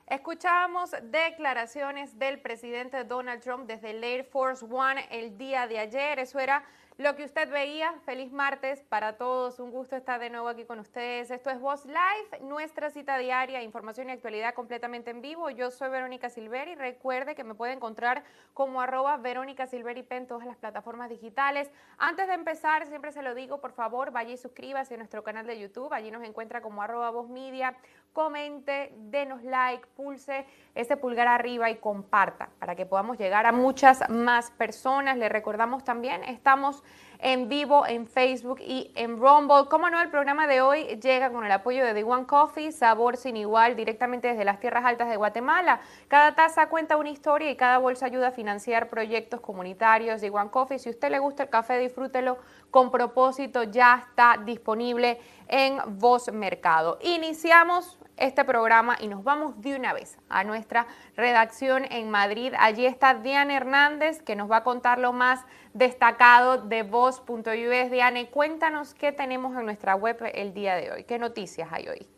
Escuchábamos declaraciones del presidente Donald Trump desde el Air Force One el día de ayer. Eso era lo que usted veía. Feliz martes para todos. Un gusto estar de nuevo aquí con ustedes. Esto es Voz Live, nuestra cita diaria, información y actualidad completamente en vivo. Yo soy Verónica Silveri. Recuerde que me puede encontrar como @Verónica Silveri en todas las plataformas digitales. Antes de empezar, siempre se lo digo, por favor, vaya y suscríbase a nuestro canal de YouTube. Allí nos encuentra como @Voz Media. Comente, denos like, pulse ese pulgar arriba y comparta para que podamos llegar a muchas más personas. Les recordamos también, estamos en vivo en Facebook y en Rumble. Como no, el programa de hoy llega con el apoyo de The One Coffee, sabor sin igual, directamente desde las tierras altas de Guatemala. Cada taza cuenta una historia y cada bolsa ayuda a financiar proyectos comunitarios. The One Coffee, si a usted le gusta el café, disfrútelo con propósito, ya está disponible en Voz Mercado. Iniciamos este programa y nos vamos de una vez a nuestra redacción en Madrid. Allí está Diane Hernández, que nos va a contar lo más destacado de Voz.us. Diane, cuéntanos qué tenemos en nuestra web el día de hoy. ¿Qué noticias hay hoy?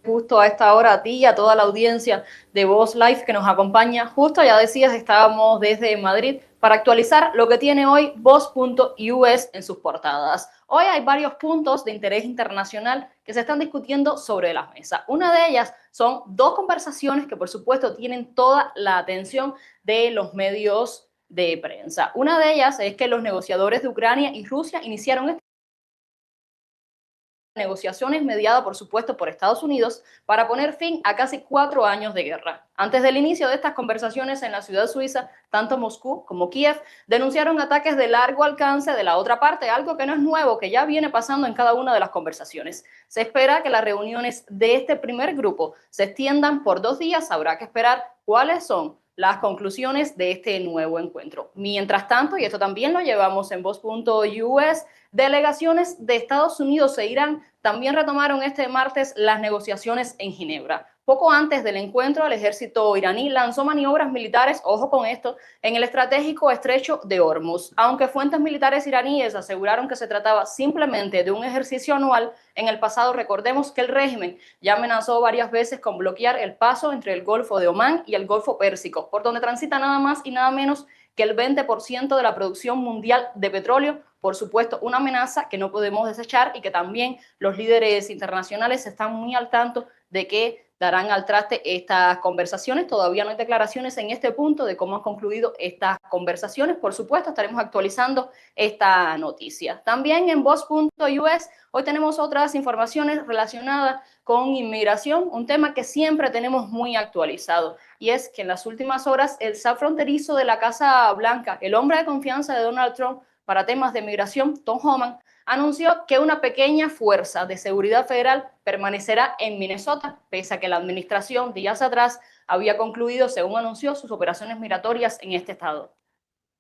Justo a esta hora a ti y a toda la audiencia de Voz Live que nos acompaña. Justo ya decías, estábamos desde Madrid para actualizar lo que tiene hoy Voz.us en sus portadas. Hoy hay varios puntos de interés internacional que se están discutiendo sobre la mesa. Una de ellas son dos conversaciones que por supuesto tienen toda la atención de los medios de prensa. Una de ellas es que los negociadores de Ucrania y Rusia iniciaron negociaciones mediadas, por supuesto, por Estados Unidos para poner fin a casi 4 años de guerra. Antes del inicio de estas conversaciones en la ciudad suiza, tanto Moscú como Kiev denunciaron ataques de largo alcance de la otra parte, algo que no es nuevo, que ya viene pasando en cada una de las conversaciones. Se espera que las reuniones de este primer grupo se extiendan por 2 días. Habrá que esperar cuáles son las conclusiones de este nuevo encuentro. Mientras tanto, y esto también lo llevamos en Voz.us, delegaciones de Estados Unidos e Irán también retomaron este martes las negociaciones en Ginebra. Poco antes del encuentro, el ejército iraní lanzó maniobras militares, ojo con esto, en el estratégico estrecho de Hormuz. Aunque fuentes militares iraníes aseguraron que se trataba simplemente de un ejercicio anual, en el pasado recordemos que el régimen ya amenazó varias veces con bloquear el paso entre el Golfo de Omán y el Golfo Pérsico, por donde transita nada más y nada menos que el 20% de la producción mundial de petróleo. Por supuesto, una amenaza que no podemos desechar y que también los líderes internacionales están muy al tanto de que darán al traste estas conversaciones. Todavía no hay declaraciones en este punto de cómo han concluido estas conversaciones. Por supuesto, estaremos actualizando esta noticia. También en Voz.us hoy tenemos otras informaciones relacionadas con inmigración, un tema que siempre tenemos muy actualizado. Y es que en las últimas horas el staff fronterizo de la Casa Blanca, el hombre de confianza de Donald Trump para temas de migración, Tom Homan, anunció que una pequeña fuerza de seguridad federal permanecerá en Minnesota, pese a que la administración días atrás había concluido, según anunció, sus operaciones migratorias en este estado.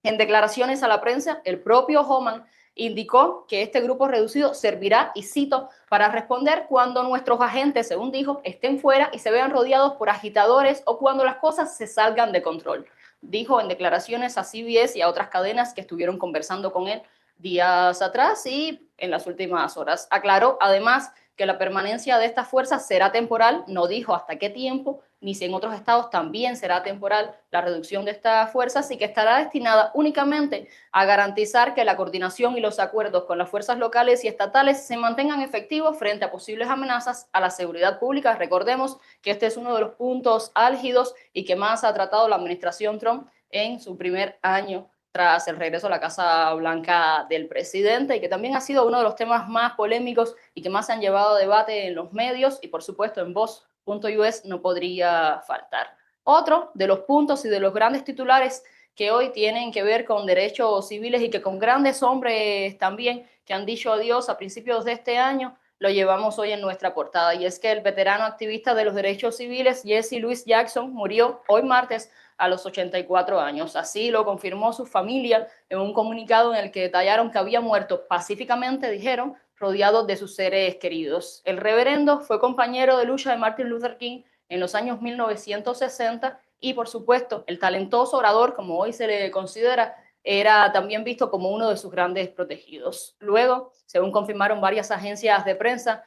En declaraciones a la prensa, el propio Homan indicó que este grupo reducido servirá, y cito, para responder cuando nuestros agentes, según dijo, estén fuera y se vean rodeados por agitadores o cuando las cosas se salgan de control. Dijo en declaraciones a CBS y a otras cadenas que estuvieron conversando con él días atrás y en las últimas horas. Aclaró además que la permanencia de estas fuerzas será temporal, no dijo hasta qué tiempo, ni si en otros estados también será temporal la reducción de estas fuerzas, y que estará destinada únicamente a garantizar que la coordinación y los acuerdos con las fuerzas locales y estatales se mantengan efectivos frente a posibles amenazas a la seguridad pública. Recordemos que este es uno de los puntos álgidos y que más ha tratado la administración Trump en su primer año tras el regreso a la Casa Blanca del presidente, y que también ha sido uno de los temas más polémicos y que más se han llevado a debate en los medios y por supuesto en Voz.us no podría faltar. Otro de los puntos y de los grandes titulares que hoy tienen que ver con derechos civiles y que con grandes hombres también que han dicho adiós a principios de este año, lo llevamos hoy en nuestra portada, y es que el veterano activista de los derechos civiles Jesse Louis Jackson murió hoy martes a los 84 años. Así lo confirmó su familia en un comunicado en el que detallaron que había muerto pacíficamente, dijeron, rodeado de sus seres queridos. El reverendo fue compañero de lucha de Martin Luther King en los años 1960 y, por supuesto, el talentoso orador, como hoy se le considera, era también visto como uno de sus grandes protegidos. Luego, según confirmaron varias agencias de prensa,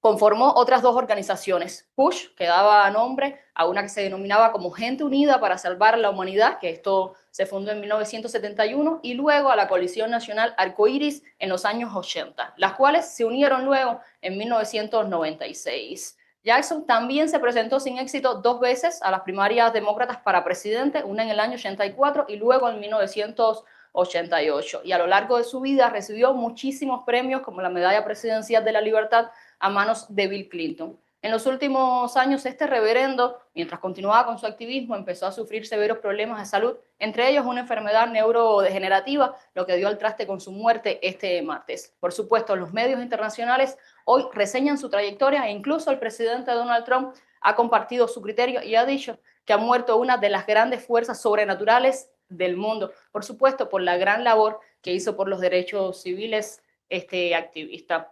conformó otras dos organizaciones, PUSH, que daba nombre a una que se denominaba como Gente Unida para Salvar la Humanidad, que esto se fundó en 1971, y luego a la Coalición Nacional Arcoíris en los años 80, las cuales se unieron luego en 1996. Jackson también se presentó sin éxito 2 veces a las primarias demócratas para presidente, una en el año 84 y luego en 1988. Y a lo largo de su vida recibió muchísimos premios como la Medalla Presidencial de la Libertad a manos de Bill Clinton. En los últimos años, este reverendo, mientras continuaba con su activismo, empezó a sufrir severos problemas de salud, entre ellos una enfermedad neurodegenerativa, lo que dio al traste con su muerte este martes. Por supuesto, los medios internacionales hoy reseñan su trayectoria e incluso el presidente Donald Trump ha compartido su criterio y ha dicho que ha muerto una de las grandes fuerzas sobrenaturales del mundo, por supuesto, por la gran labor que hizo por los derechos civiles este activista.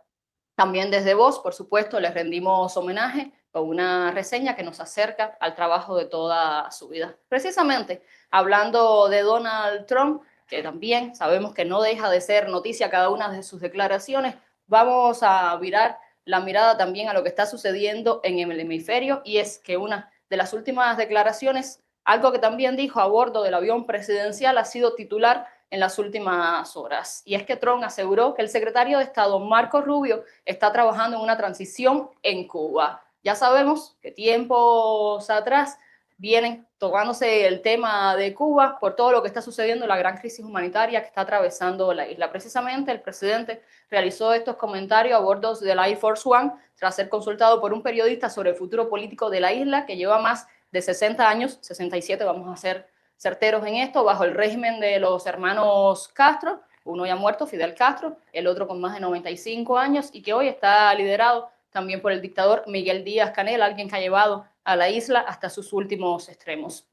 También desde Voz, por supuesto, les rendimos homenaje con una reseña que nos acerca al trabajo de toda su vida. Precisamente, hablando de Donald Trump, que también sabemos que no deja de ser noticia cada una de sus declaraciones, vamos a virar la mirada también a lo que está sucediendo en el hemisferio, y es que una de las últimas declaraciones, algo que también dijo a bordo del avión presidencial, ha sido titular en las últimas horas. Y es que Trump aseguró que el secretario de Estado, Marco Rubio, está trabajando en una transición en Cuba. Ya sabemos que tiempos atrás vienen tomándose el tema de Cuba por todo lo que está sucediendo, la gran crisis humanitaria que está atravesando la isla. Precisamente el presidente realizó estos comentarios a bordo del Air Force One tras ser consultado por un periodista sobre el futuro político de la isla que lleva más de 60 años, 67 vamos a ser certeros en esto, bajo el régimen de los hermanos Castro, uno ya muerto, Fidel Castro, el otro con más de 95 años y que hoy está liderado también por el dictador Miguel Díaz-Canel, alguien que ha llevado a la isla hasta sus últimos extremos.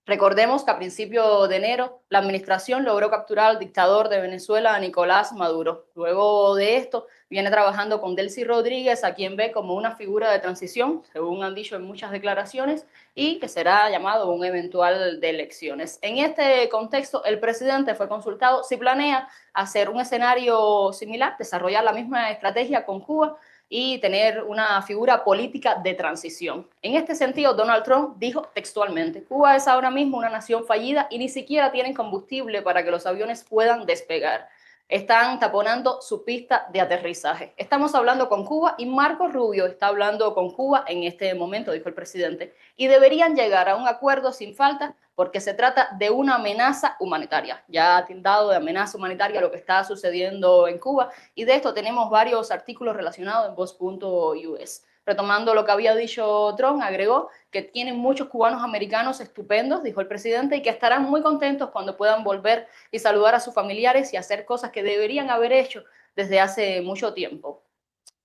Recordemos que a principios de enero la administración logró capturar al dictador de Venezuela, Nicolás Maduro. Luego de esto viene trabajando con Delcy Rodríguez, a quien ve como una figura de transición, según han dicho en muchas declaraciones, y que será llamado un eventual de elecciones. En este contexto, el presidente fue consultado si planea hacer un escenario similar, desarrollar la misma estrategia con Cuba, y tener una figura política de transición. En este sentido, Donald Trump dijo textualmente: Cuba es ahora mismo una nación fallida y ni siquiera tienen combustible para que los aviones puedan despegar. Están taponando su pista de aterrizaje. Estamos hablando con Cuba y Marco Rubio está hablando con Cuba en este momento, dijo el presidente, y deberían llegar a un acuerdo sin falta porque se trata de una amenaza humanitaria. Ya ha tildado de amenaza humanitaria lo que está sucediendo en Cuba, y de esto tenemos varios artículos relacionados en voz.us. Retomando lo que había dicho Trump, agregó que tienen muchos cubanos americanos estupendos, dijo el presidente, y que estarán muy contentos cuando puedan volver y saludar a sus familiares y hacer cosas que deberían haber hecho desde hace mucho tiempo.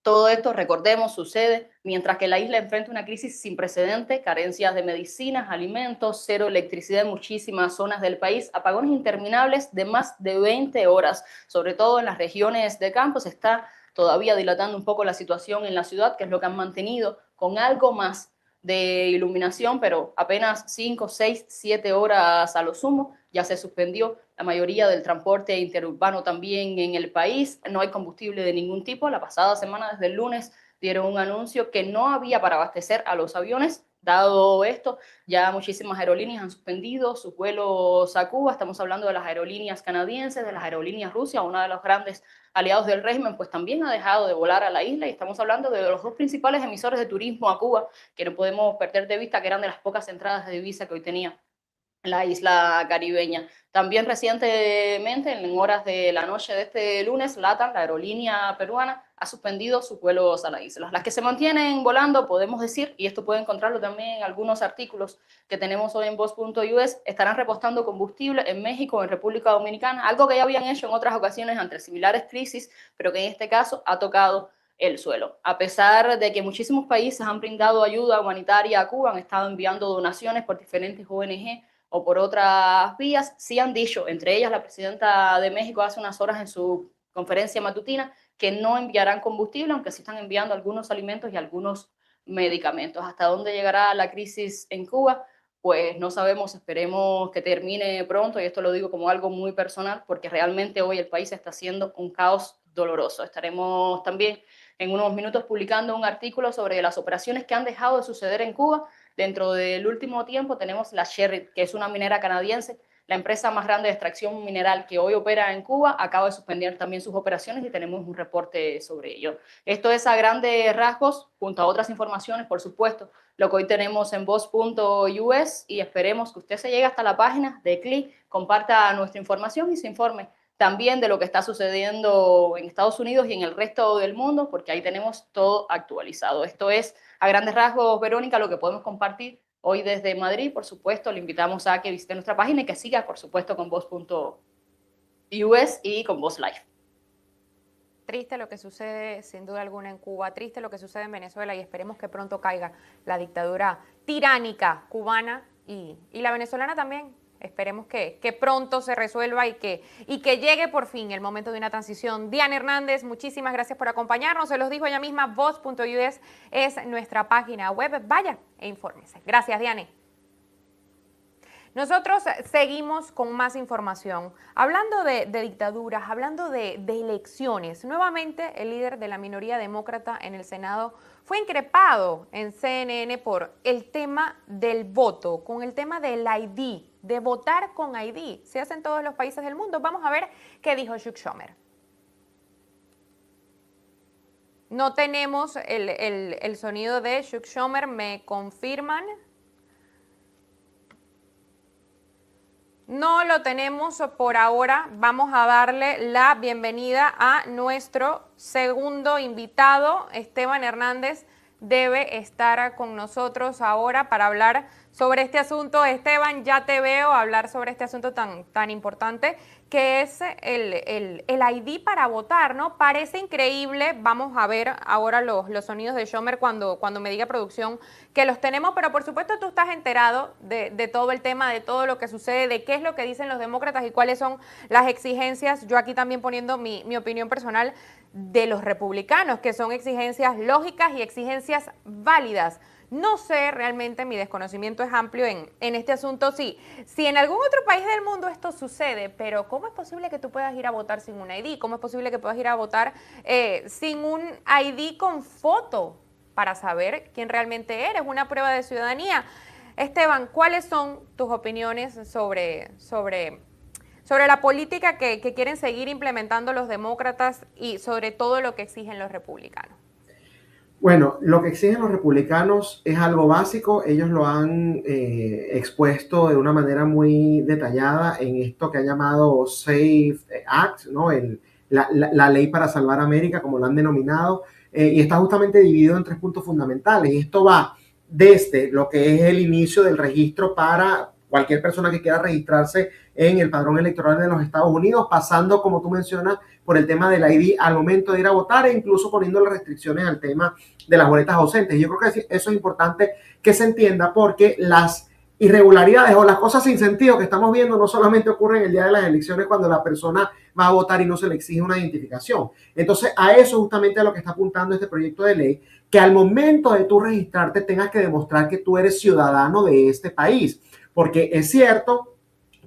Todo esto, recordemos, sucede mientras que la isla enfrenta una crisis sin precedentes, carencias de medicinas, alimentos, cero electricidad en muchísimas zonas del país, apagones interminables de más de 20 horas, sobre todo en las regiones de campo. Se está todavía dilatando un poco la situación en la ciudad, que es lo que han mantenido con algo más de iluminación, pero apenas 5, 6, 7 horas a lo sumo. Ya se suspendió la mayoría del transporte interurbano también en el país. No hay combustible de ningún tipo. La pasada semana, desde el lunes, dieron un anuncio que no había para abastecer a los aviones. Dado esto, ya muchísimas aerolíneas han suspendido sus vuelos a Cuba. Estamos hablando de las aerolíneas canadienses, de las aerolíneas Rusia, una de los grandes aliados del régimen, pues también ha dejado de volar a la isla, y estamos hablando de los dos principales emisores de turismo a Cuba, que no podemos perder de vista que eran de las pocas entradas de divisa que hoy tenía la isla caribeña. También recientemente, en horas de la noche de este lunes, LATAM, la aerolínea peruana, ha suspendido sus vuelos a la isla. Las que se mantienen volando, podemos decir, y esto puede encontrarlo también en algunos artículos que tenemos hoy en voz.us, estarán repostando combustible en México, en República Dominicana, algo que ya habían hecho en otras ocasiones ante similares crisis, pero que en este caso ha tocado el suelo. A pesar de que muchísimos países han brindado ayuda humanitaria a Cuba, han estado enviando donaciones por diferentes ONG o por otras vías, sí han dicho, entre ellas la presidenta de México hace unas horas en su conferencia matutina, que no enviarán combustible, aunque sí están enviando algunos alimentos y algunos medicamentos. ¿Hasta dónde llegará la crisis en Cuba? Pues no sabemos, esperemos que termine pronto, y esto lo digo como algo muy personal, porque realmente hoy el país está haciendo un caos doloroso. Estaremos también en unos minutos publicando un artículo sobre las operaciones que han dejado de suceder en Cuba. Dentro del último tiempo tenemos la Sherritt, que es una minera canadiense, la empresa más grande de extracción mineral que hoy opera en Cuba, acaba de suspender también sus operaciones y tenemos un reporte sobre ello. Esto es a grandes rasgos, junto a otras informaciones, por supuesto, lo que hoy tenemos en voz.us, y esperemos que usted se llegue hasta la página de clic, comparta nuestra información y se informe también de lo que está sucediendo en Estados Unidos y en el resto del mundo, porque ahí tenemos todo actualizado. Esto es a grandes rasgos, Verónica, lo que podemos compartir hoy desde Madrid. Por supuesto, le invitamos a que visite nuestra página y que siga, por supuesto, con voz.us y con Voz Live. Triste lo que sucede, sin duda alguna, en Cuba, triste lo que sucede en Venezuela, y esperemos que pronto caiga la dictadura tiránica cubana y la venezolana también. Esperemos que pronto se resuelva y que llegue por fin el momento de una transición. Diana Hernández, muchísimas gracias por acompañarnos. Se los dijo ella misma, voz.us es nuestra página web. Vaya e infórmese. Gracias, Diana. Nosotros seguimos con más información. Hablando de dictaduras, hablando de elecciones, nuevamente el líder de la minoría demócrata en el Senado fue increpado en CNN por el tema del voto, con el tema del ID, de votar con ID. Se hace en todos los países del mundo. Vamos a ver qué dijo Chuck Schumer. No tenemos el sonido de Chuck Schumer, me confirman. No lo tenemos por ahora. Vamos a darle la bienvenida a nuestro segundo invitado. Esteban Hernández debe estar con nosotros ahora para hablar sobre este asunto. Esteban, ya te veo hablar sobre este asunto tan importante que es el ID para votar, ¿no? Parece increíble. Vamos a ver ahora los sonidos de Schumer cuando me diga producción que los tenemos, pero por supuesto tú estás enterado de todo el tema, de todo lo que sucede, de qué es lo que dicen los demócratas y cuáles son las exigencias. Yo aquí también poniendo mi opinión personal de los republicanos, que son exigencias lógicas y exigencias válidas. No sé, realmente mi desconocimiento es amplio en este asunto. Sí, si en algún otro país del mundo esto sucede, pero ¿cómo es posible que tú puedas ir a votar sin un ID? ¿Cómo es posible que puedas ir a votar sin un ID con foto para saber quién realmente eres? Una prueba de ciudadanía. Esteban, ¿cuáles son tus opiniones sobre la política que quieren seguir implementando los demócratas y sobre todo lo que exigen los republicanos? Bueno, lo que exigen los republicanos es algo básico. Ellos lo han expuesto de una manera muy detallada en esto que han llamado SAFE Act, ¿no? La ley para salvar América, como lo han denominado, y está justamente dividido en 3 puntos fundamentales. Y esto va desde lo que es el inicio del registro para cualquier persona que quiera registrarse en el padrón electoral de los Estados Unidos, pasando, como tú mencionas, por el tema del ID al momento de ir a votar e incluso poniendo las restricciones al tema de las boletas ausentes. Yo creo que eso es importante que se entienda, porque las irregularidades o las cosas sin sentido que estamos viendo no solamente ocurren el día de las elecciones cuando la persona va a votar y no se le exige una identificación. Entonces, a eso justamente es lo que está apuntando este proyecto de ley, que al momento de tú registrarte tengas que demostrar que tú eres ciudadano de este país, porque es cierto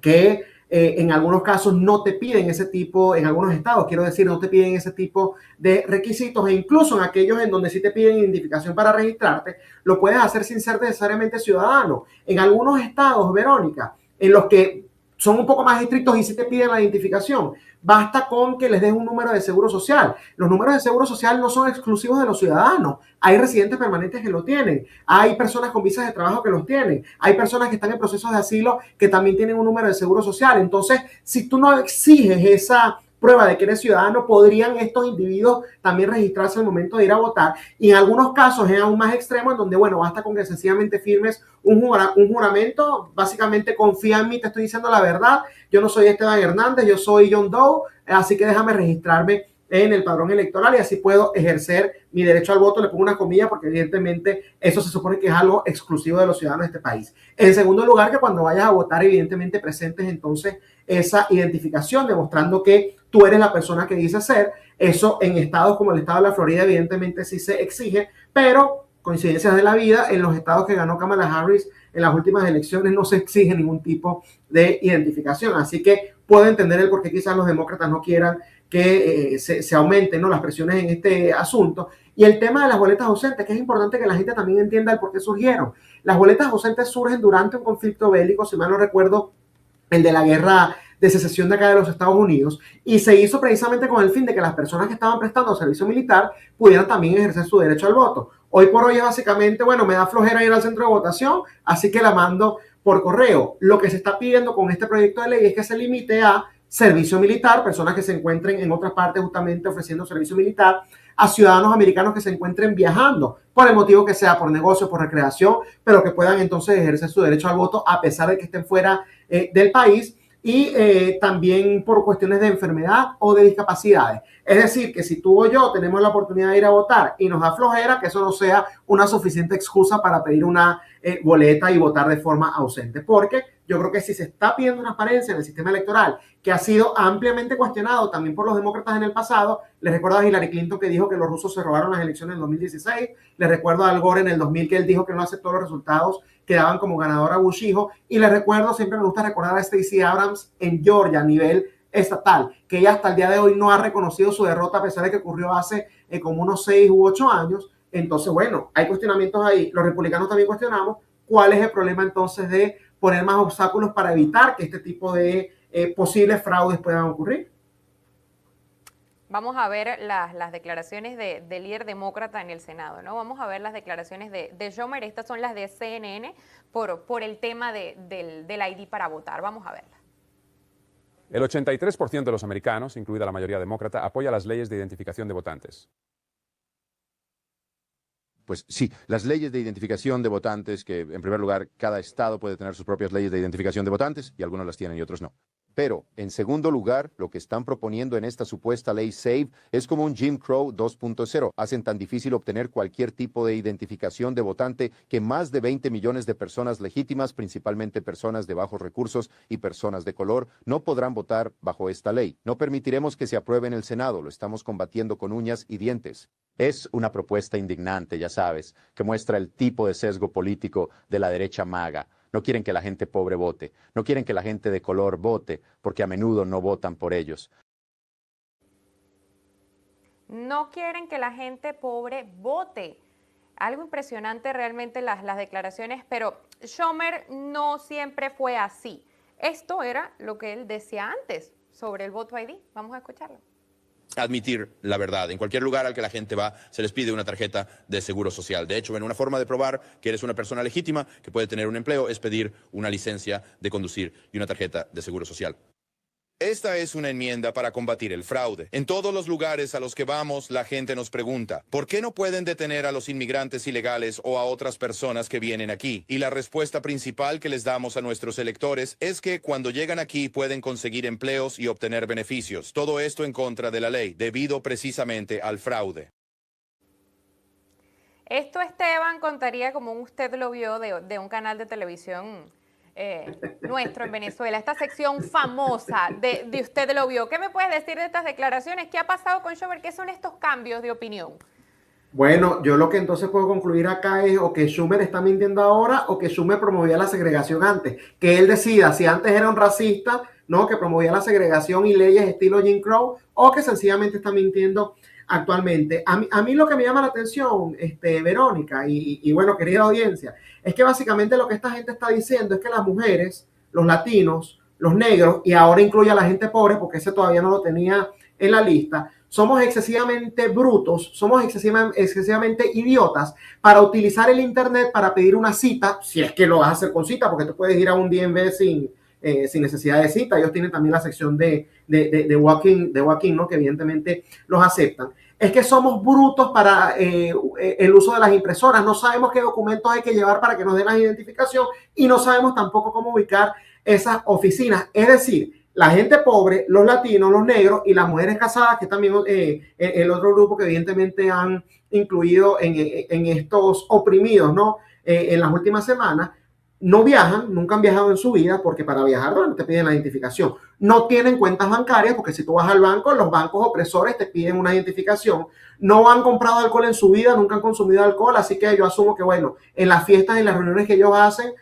que en algunos casos no te piden ese tipo, en algunos estados, quiero decir, no te piden ese tipo de requisitos, e incluso en aquellos en donde sí te piden identificación para registrarte, lo puedes hacer sin ser necesariamente ciudadano. En algunos estados, Verónica, en los que son un poco más estrictos y sí te piden la identificación, basta con que les des un número de seguro social. Los números de seguro social no son exclusivos de los ciudadanos. Hay residentes permanentes que lo tienen. Hay personas con visas de trabajo que los tienen. Hay personas que están en procesos de asilo que también tienen un número de seguro social. Entonces, si tú no exiges esa prueba de que eres ciudadano, podrían estos individuos también registrarse al momento de ir a votar. Y en algunos casos es aún más extremo, en donde, bueno, basta con que sencillamente firmes un juramento, básicamente confía en mí, te estoy diciendo la verdad, yo no soy Esteban Hernández, yo soy John Doe, así que déjame registrarme en el padrón electoral y así puedo ejercer mi derecho al voto. Le pongo una comilla porque evidentemente eso se supone que es algo exclusivo de los ciudadanos de este país. En segundo lugar, que cuando vayas a votar evidentemente presentes entonces esa identificación demostrando que tú eres la persona que dices ser. Eso en estados como el estado de la Florida evidentemente sí se exige, pero coincidencias de la vida, en los estados que ganó Kamala Harris en las últimas elecciones no se exige ningún tipo de identificación. Así que puedo entender el por qué quizás los demócratas no quieran que se aumenten, ¿no?, las presiones en este asunto. Y el tema de las boletas ausentes, que es importante que la gente también entienda el por qué surgieron. Las boletas ausentes surgen durante un conflicto bélico, si mal no recuerdo, el de la guerra de secesión de acá de los Estados Unidos, y se hizo precisamente con el fin de que las personas que estaban prestando servicio militar pudieran también ejercer su derecho al voto. Hoy por hoy es básicamente, bueno, me da flojera ir al centro de votación, así que la mando por correo. Lo que se está pidiendo con este proyecto de ley es que se limite a servicio militar, personas que se encuentren en otras partes justamente ofreciendo servicio militar, a ciudadanos americanos que se encuentren viajando, por el motivo que sea, por negocio, por recreación, pero que puedan entonces ejercer su derecho al voto a pesar de que estén fuera del país, y también por cuestiones de enfermedad o de discapacidades. Es decir, que si tú o yo tenemos la oportunidad de ir a votar y nos da flojera, que eso no sea una suficiente excusa para pedir una boleta y votar de forma ausente. Porque yo creo que si se está pidiendo transparencia en el sistema electoral, que ha sido ampliamente cuestionado también por los demócratas en el pasado, les recuerdo a Hillary Clinton que dijo que los rusos se robaron las elecciones en 2016, les recuerdo a Al Gore en el 2000 que él dijo que no aceptó los resultados que daban como ganador a Bush hijo, y les recuerdo, siempre me gusta recordar a Stacey Abrams en Georgia a nivel estatal, que ella hasta el día de hoy no ha reconocido su derrota a pesar de que ocurrió hace como unos 6 u 8 años. Entonces, bueno, hay cuestionamientos ahí. Los republicanos también cuestionamos cuál es el problema entonces de poner más obstáculos para evitar que este tipo de posibles fraudes puedan ocurrir. Vamos a ver las declaraciones del líder demócrata en el Senado, ¿no? Vamos a ver las declaraciones de Schumer. Estas son las de CNN por el tema del ID para votar. Vamos a verlas. El 83% de los americanos, incluida la mayoría demócrata, apoya las leyes de identificación de votantes. Pues sí, las leyes de identificación de votantes, que en primer lugar cada estado puede tener sus propias leyes de identificación de votantes, y algunos las tienen y otros no. Pero, en segundo lugar, lo que están proponiendo en esta supuesta ley SAVE es como un Jim Crow 2.0. Hacen tan difícil obtener cualquier tipo de identificación de votante que más de 20 millones de personas legítimas, principalmente personas de bajos recursos y personas de color, no podrán votar bajo esta ley. No permitiremos que se apruebe en el Senado, lo estamos combatiendo con uñas y dientes. Es una propuesta indignante, ya sabes, que muestra el tipo de sesgo político de la derecha MAGA. No quieren que la gente pobre vote, no quieren que la gente de color vote, porque a menudo no votan por ellos. No quieren que la gente pobre vote. Algo impresionante realmente las declaraciones, pero Schumer no siempre fue así. Esto era lo que él decía antes sobre el voto ID. Vamos a escucharlo. Admitir la verdad. En cualquier lugar al que la gente va, se les pide una tarjeta de seguro social. De hecho, una forma de probar que eres una persona legítima, que puede tener un empleo, es pedir una licencia de conducir y una tarjeta de seguro social. Esta es una enmienda para combatir el fraude. En todos los lugares a los que vamos, la gente nos pregunta, ¿por qué no pueden detener a los inmigrantes ilegales o a otras personas que vienen aquí? Y la respuesta principal que les damos a nuestros electores es que cuando llegan aquí pueden conseguir empleos y obtener beneficios. Todo esto en contra de la ley, debido precisamente al fraude. Esto, Esteban, contaría, como usted lo vio, de un canal de televisión nuestro en Venezuela, esta sección famosa de usted lo vio. ¿Qué me puedes decir de estas declaraciones? ¿Qué ha pasado con Schumer? ¿Qué son estos cambios de opinión? Bueno, yo lo que entonces puedo concluir acá es o que Schumer está mintiendo ahora o que Schumer promovía la segregación antes. Que él decida si antes era un racista, ¿no?, que promovía la segregación y leyes estilo Jim Crow, o que sencillamente está mintiendo actualmente. A mí lo que me llama la atención, Verónica, y bueno, querida audiencia, es que básicamente lo que esta gente está diciendo es que las mujeres, los latinos, los negros, y ahora incluye a la gente pobre, porque ese todavía no lo tenía en la lista, somos excesivamente brutos, somos excesivamente idiotas para utilizar el internet para pedir una cita, si es que lo vas a hacer con cita, porque tú puedes ir a un DMV sin necesidad de cita. Ellos tienen también la sección de walk-in, ¿no?, que evidentemente los aceptan. Es que somos brutos para el uso de las impresoras. No sabemos qué documentos hay que llevar para que nos den la identificación y no sabemos tampoco cómo ubicar esas oficinas. Es decir, la gente pobre, los latinos, los negros y las mujeres casadas, que también el otro grupo que evidentemente han incluido en estos oprimidos, ¿no?, en las últimas semanas, no viajan, nunca han viajado en su vida, porque para viajar, bueno, te piden la identificación. no tienen cuentas bancarias, porque si tú vas al banco, los bancos opresores te piden una identificación, no han comprado alcohol en su vida, nunca han consumido alcohol, así que yo asumo que, bueno, en las fiestas y en las reuniones que ellos hacen,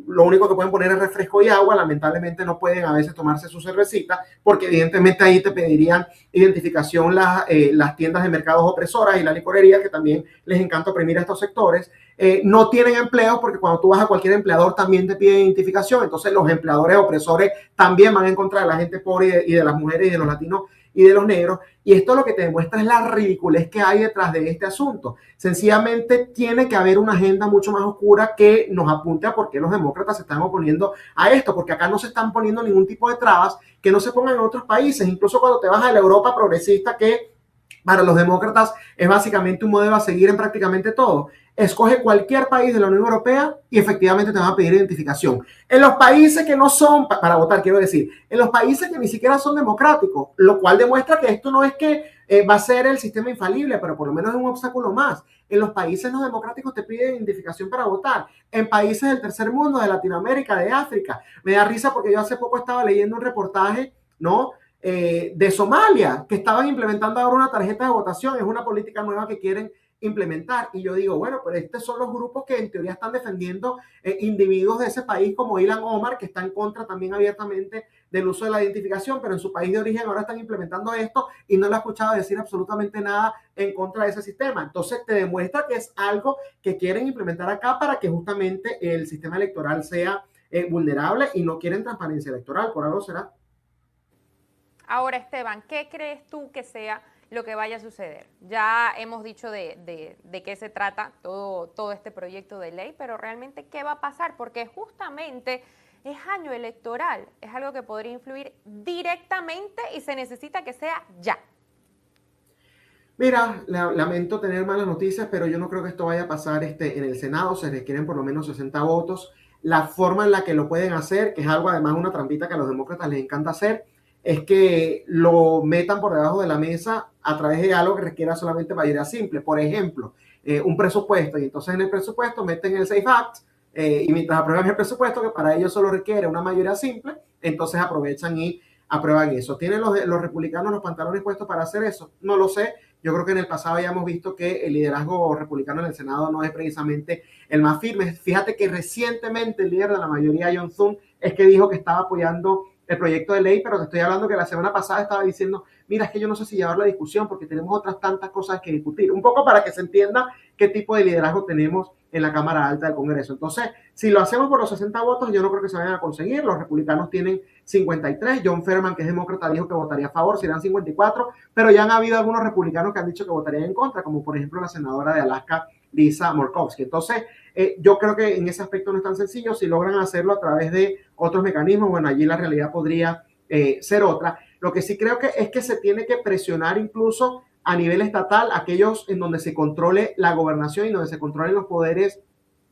lo único que pueden poner es refresco y agua, lamentablemente no pueden a veces tomarse su cervecita, porque evidentemente ahí te pedirían identificación las tiendas de mercados opresoras y la licorería, que también les encanta oprimir a estos sectores. No tienen empleo, porque cuando tú vas a cualquier empleador también te piden identificación, entonces los empleadores opresores también van a encontrar a la gente pobre y de las mujeres y de los latinos y de los negros, y esto lo que te demuestra es la ridiculez que hay detrás de este asunto. Sencillamente tiene que haber una agenda mucho más oscura que nos apunte a por qué los demócratas se están oponiendo a esto, porque acá no se están poniendo ningún tipo de trabas que no se pongan en otros países, incluso cuando te vas a la Europa progresista, que para los demócratas es básicamente un modelo a seguir en prácticamente todo. Escoge cualquier país de la Unión Europea y efectivamente te van a pedir identificación. En los países que no son, para votar quiero decir, en los países que ni siquiera son democráticos, lo cual demuestra que esto no es que va a ser el sistema infalible, pero por lo menos es un obstáculo más. En los países no democráticos te piden identificación para votar. En países del tercer mundo, de Latinoamérica, de África. Me da risa porque yo hace poco estaba leyendo un reportaje, ¿no?, de Somalia, que estaban implementando ahora una tarjeta de votación. Es una política nueva que quieren implementar, y yo digo, bueno, pues estos son los grupos que en teoría están defendiendo individuos de ese país, como Ilhan Omar, que está en contra también abiertamente del uso de la identificación, pero en su país de origen ahora están implementando esto y no le he escuchado decir absolutamente nada en contra de ese sistema. Entonces te demuestra que es algo que quieren implementar acá para que justamente el sistema electoral sea vulnerable, y no quieren transparencia electoral, por algo será. Ahora, Esteban, ¿qué crees tú que sea lo que vaya a suceder? Ya hemos dicho de qué se trata todo este proyecto de ley, pero realmente ¿qué va a pasar? Porque justamente es año electoral, es algo que podría influir directamente y se necesita que sea ya. Mira, lamento tener malas noticias, pero yo no creo que esto vaya a pasar en el Senado. Se requieren por lo menos 60 votos. La forma en la que lo pueden hacer, que es algo además una trampita que a los demócratas les encanta hacer, es que lo metan por debajo de la mesa a través de algo que requiera solamente mayoría simple. Por ejemplo, un presupuesto, y entonces en el presupuesto meten el SAFE Act, y mientras aprueban el presupuesto, que para ellos solo requiere una mayoría simple, entonces aprovechan y aprueban eso. ¿Tienen los republicanos los pantalones puestos para hacer eso? No lo sé. Yo creo que en el pasado ya hemos visto que el liderazgo republicano en el Senado no es precisamente el más firme. Fíjate que recientemente el líder de la mayoría, John Thune, es que dijo que estaba apoyando el proyecto de ley, pero te estoy hablando que la semana pasada estaba diciendo, mira, es que yo no sé si llevar la discusión porque tenemos otras tantas cosas que discutir. Un poco para que se entienda qué tipo de liderazgo tenemos en la Cámara Alta del Congreso. Entonces, si lo hacemos por los 60 votos, yo no creo que se vayan a conseguir. Los republicanos tienen 53. John Fetterman, que es demócrata, dijo que votaría a favor, serán 54, pero ya han habido algunos republicanos que han dicho que votarían en contra, como por ejemplo la senadora de Alaska, Lisa Murkowski. Entonces, yo creo que en ese aspecto no es tan sencillo. Si logran hacerlo a través de otros mecanismos, bueno, allí la realidad podría ser otra. Lo que sí creo que es que se tiene que presionar incluso a nivel estatal, aquellos en donde se controle la gobernación y donde se controlen los poderes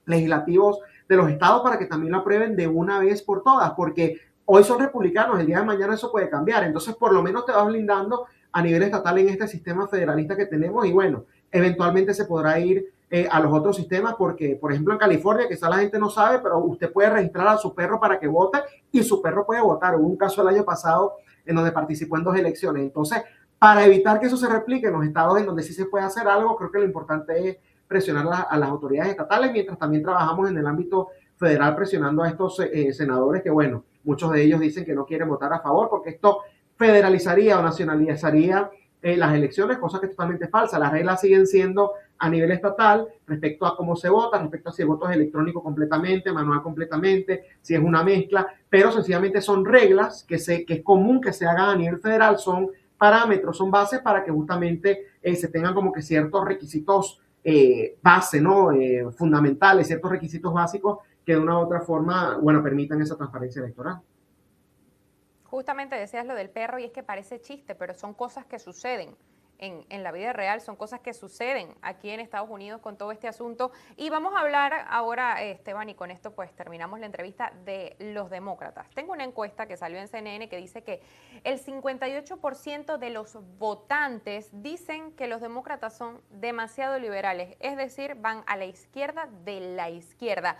legislativos de los estados, para que también lo aprueben de una vez por todas, porque hoy son republicanos, el día de mañana eso puede cambiar. Entonces, por lo menos te vas blindando a nivel estatal en este sistema federalista que tenemos, y bueno, eventualmente se podrá ir a los otros sistemas, porque por ejemplo en California, quizá la gente no sabe, pero usted puede registrar a su perro para que vote y su perro puede votar. Hubo un caso el año pasado en donde participó en 2 elecciones. Entonces, para evitar que eso se replique en los estados en donde sí se puede hacer algo, creo que lo importante es presionar a las autoridades estatales, mientras también trabajamos en el ámbito federal presionando a estos senadores que, bueno, muchos de ellos dicen que no quieren votar a favor porque esto federalizaría o nacionalizaría las elecciones, cosa que es totalmente falsa. Las reglas siguen siendo a nivel estatal respecto a cómo se vota, respecto a si el voto es electrónico completamente, manual completamente, si es una mezcla, pero sencillamente son reglas que es común que se hagan a nivel federal, son parámetros, son bases para que justamente se tengan como que ciertos requisitos base, ¿no? Fundamentales, ciertos requisitos básicos que de una u otra forma, bueno, permitan esa transparencia electoral. Justamente decías lo del perro, y es que parece chiste, pero son cosas que suceden en la vida real, son cosas que suceden aquí en Estados Unidos con todo este asunto. Y vamos a hablar ahora, Esteban, y con esto pues terminamos la entrevista, de los demócratas. Tengo una encuesta que salió en CNN que dice que el 58% de los votantes dicen que los demócratas son demasiado liberales, es decir, van a la izquierda de la izquierda.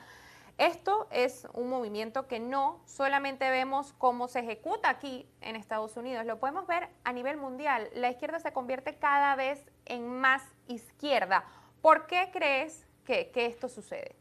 Esto es un movimiento que no solamente vemos cómo se ejecuta aquí en Estados Unidos, lo podemos ver a nivel mundial. La izquierda se convierte cada vez en más izquierda. ¿Por qué crees que esto sucede?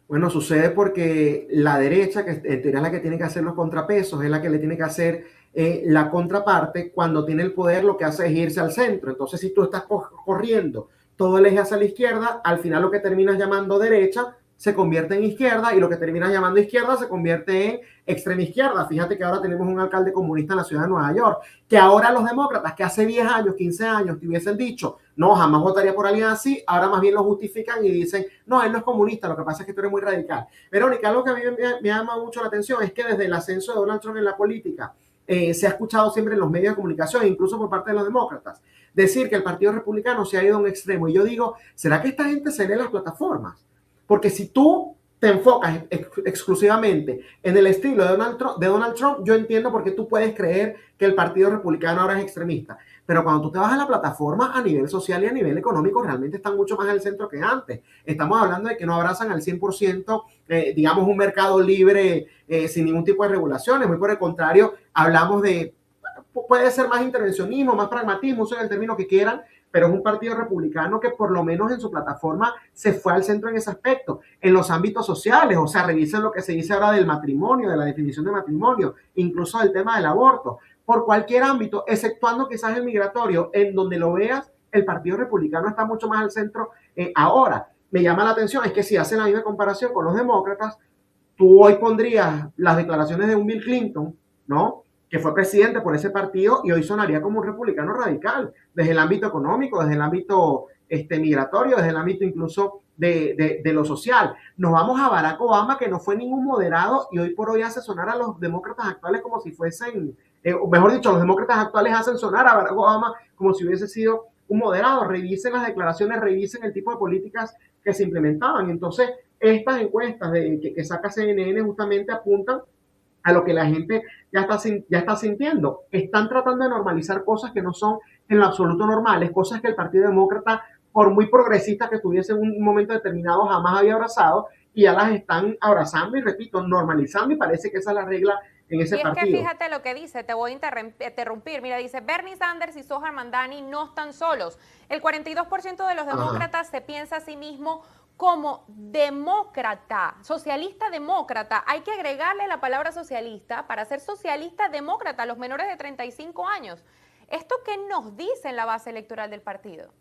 Bueno, sucede porque la derecha, que es la que tiene que hacer los contrapesos, es la que le tiene que hacer la contraparte. Cuando tiene el poder, lo que hace es irse al centro. Entonces, si tú estás corriendo todo el eje hacia la izquierda, al final lo que terminas llamando derecha se convierte en izquierda, y lo que terminas llamando izquierda se convierte en extrema izquierda. Fíjate que ahora tenemos un alcalde comunista en la ciudad de Nueva York, que ahora los demócratas, que hace 10 años, 15 años te hubiesen dicho, no, jamás votaría por alguien así, ahora más bien lo justifican y dicen, no, él no es comunista, lo que pasa es que tú eres muy radical. Verónica, algo que a mí me llama mucho la atención es que desde el ascenso de Donald Trump en la política, se ha escuchado siempre en los medios de comunicación, incluso por parte de los demócratas, decir que el Partido Republicano se ha ido a un extremo. Y yo digo, ¿será que esta gente se lee las plataformas? Porque si tú te enfocas exclusivamente en el estilo de Donald Trump, yo entiendo por qué tú puedes creer que el Partido Republicano ahora es extremista. Pero cuando tú te vas a la plataforma, a nivel social y a nivel económico, realmente están mucho más al centro que antes. Estamos hablando de que no abrazan al 100%, digamos, un mercado libre sin ningún tipo de regulaciones. Muy por el contrario, hablamos de, puede ser más intervencionismo, más pragmatismo, usen el término que quieran, pero es un partido republicano que por lo menos en su plataforma se fue al centro en ese aspecto. En los ámbitos sociales, o sea, revisen lo que se dice ahora del matrimonio, de la definición de matrimonio, incluso del tema del aborto, por cualquier ámbito, exceptuando quizás el migratorio, en donde lo veas, el partido republicano está mucho más al centro ahora. Me llama la atención, es que si hacen la misma comparación con los demócratas, tú hoy pondrías las declaraciones de un Bill Clinton, ¿no?, que fue presidente por ese partido, y hoy sonaría como un republicano radical, desde el ámbito económico, desde el ámbito migratorio, desde el ámbito incluso de lo social. Nos vamos a Barack Obama, que no fue ningún moderado, y hoy por hoy hace sonar a los demócratas actuales como si fuesen, mejor dicho, los demócratas actuales hacen sonar a Barack Obama como si hubiese sido un moderado. Revisen las declaraciones, revisen el tipo de políticas que se implementaban. Entonces, estas encuestas que saca CNN justamente apuntan a lo que la gente ya está sintiendo. Están tratando de normalizar cosas que no son en lo absoluto normales, cosas que el Partido Demócrata, por muy progresista que estuviese en un momento determinado, jamás había abrazado, y ya las están abrazando y, repito, normalizando, y parece que esa es la regla en ese partido. Y es que fíjate lo que dice, te voy a interrumpir. Mira, dice, Bernie Sanders y Zohar Mamdani no están solos. El 42% de los demócratas se piensa a sí mismo como demócrata, socialista demócrata. Hay que agregarle la palabra socialista para ser socialista demócrata a los menores de 35 años. ¿Esto qué nos dice en la base electoral del partido?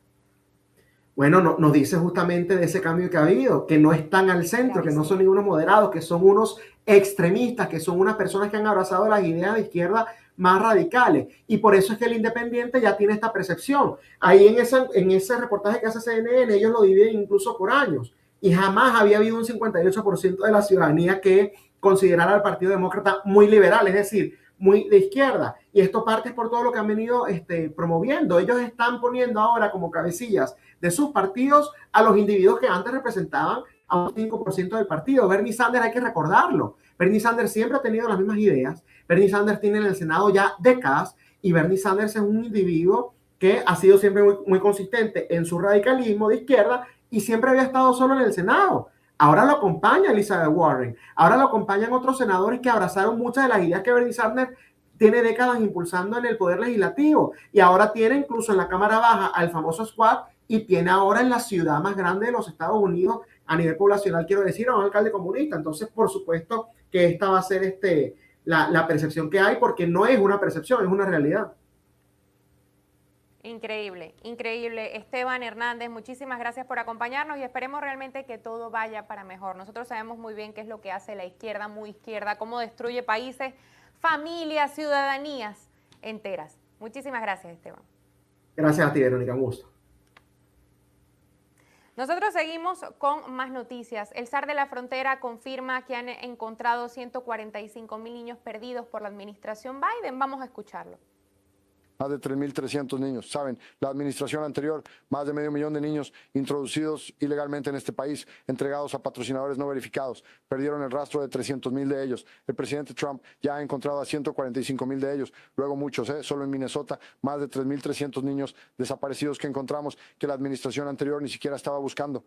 Bueno, nos dice justamente de ese cambio que ha habido, que no están al centro, que no son ningunos moderados, que son unos extremistas, que son unas personas que han abrazado las ideas de izquierda más radicales. Y por eso es que el Independiente ya tiene esta percepción. Ahí en ese reportaje que hace CNN, ellos lo dividen incluso por años. Y jamás había habido un 58% de la ciudadanía que considerara al Partido Demócrata muy liberal, es decir, muy de izquierda. Y esto parte por todo lo que han venido promoviendo. Ellos están poniendo ahora como cabecillas de sus partidos a los individuos que antes representaban a un 5% del partido. Bernie Sanders, hay que recordarlo. Bernie Sanders siempre ha tenido las mismas ideas. Bernie Sanders tiene en el Senado ya décadas, y Bernie Sanders es un individuo que ha sido siempre muy consistente en su radicalismo de izquierda, y siempre había estado solo en el Senado. Ahora lo acompaña Elizabeth Warren. Ahora lo acompañan otros senadores que abrazaron muchas de las ideas que Bernie Sanders tiene décadas impulsando en el poder legislativo. Y ahora tiene incluso en la Cámara Baja al famoso Squad, y tiene ahora en la ciudad más grande de los Estados Unidos, a nivel poblacional, quiero decir, a un alcalde comunista. Entonces, por supuesto que esta va a ser la percepción que hay, porque no es una percepción, es una realidad. Increíble, increíble. Esteban Hernández, muchísimas gracias por acompañarnos, y esperemos realmente que todo vaya para mejor. Nosotros sabemos muy bien qué es lo que hace la izquierda muy izquierda, cómo destruye países, familias, ciudadanías enteras. Muchísimas gracias, Esteban. Gracias a ti, Verónica, un gusto. Nosotros seguimos con más noticias. El SAR de la Frontera confirma que han encontrado 145,000 niños perdidos por la administración Biden. Vamos a escucharlo. Más de 3.300 niños. Saben, la administración anterior, más de 500,000 de niños introducidos ilegalmente en este país, entregados a patrocinadores no verificados. Perdieron el rastro de 300,000 de ellos. El presidente Trump ya ha encontrado a 145,000 de ellos. Luego muchos, solo en Minnesota, más de 3.300 niños desaparecidos que encontramos, que la administración anterior ni siquiera estaba buscando.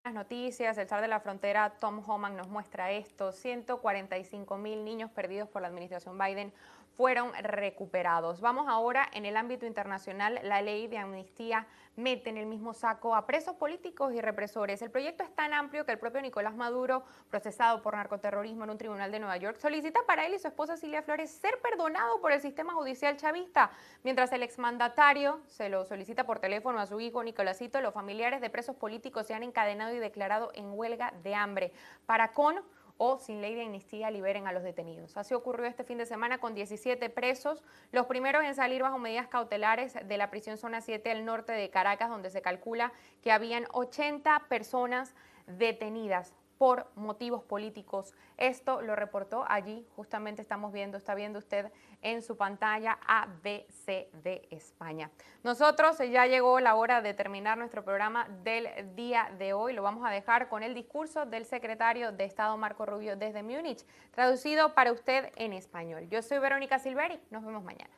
Las noticias, el zar de la frontera Tom Homan nos muestra esto: 145.000 niños perdidos por la administración Biden fueron recuperados. Vamos ahora en el ámbito internacional. La ley de amnistía mete en el mismo saco a presos políticos y represores. El proyecto es tan amplio que el propio Nicolás Maduro, procesado por narcoterrorismo en un tribunal de Nueva York, solicita para él y su esposa Cilia Flores ser perdonado por el sistema judicial chavista, mientras el exmandatario se lo solicita por teléfono a su hijo Nicolásito. Los familiares de presos políticos se han encadenado y declarado en huelga de hambre para con o sin ley de amnistía liberen a los detenidos. Así ocurrió este fin de semana con 17 presos, los primeros en salir bajo medidas cautelares de la prisión Zona 7 al norte de Caracas, donde se calcula que habían 80 personas detenidas por motivos políticos. Esto lo reportó allí, justamente está viendo usted en su pantalla, ABC de España. Nosotros ya llegó la hora de terminar nuestro programa del día de hoy. Lo vamos a dejar con el discurso del secretario de Estado Marco Rubio desde Múnich, traducido para usted en español. Yo soy Verónica Silveri, nos vemos mañana.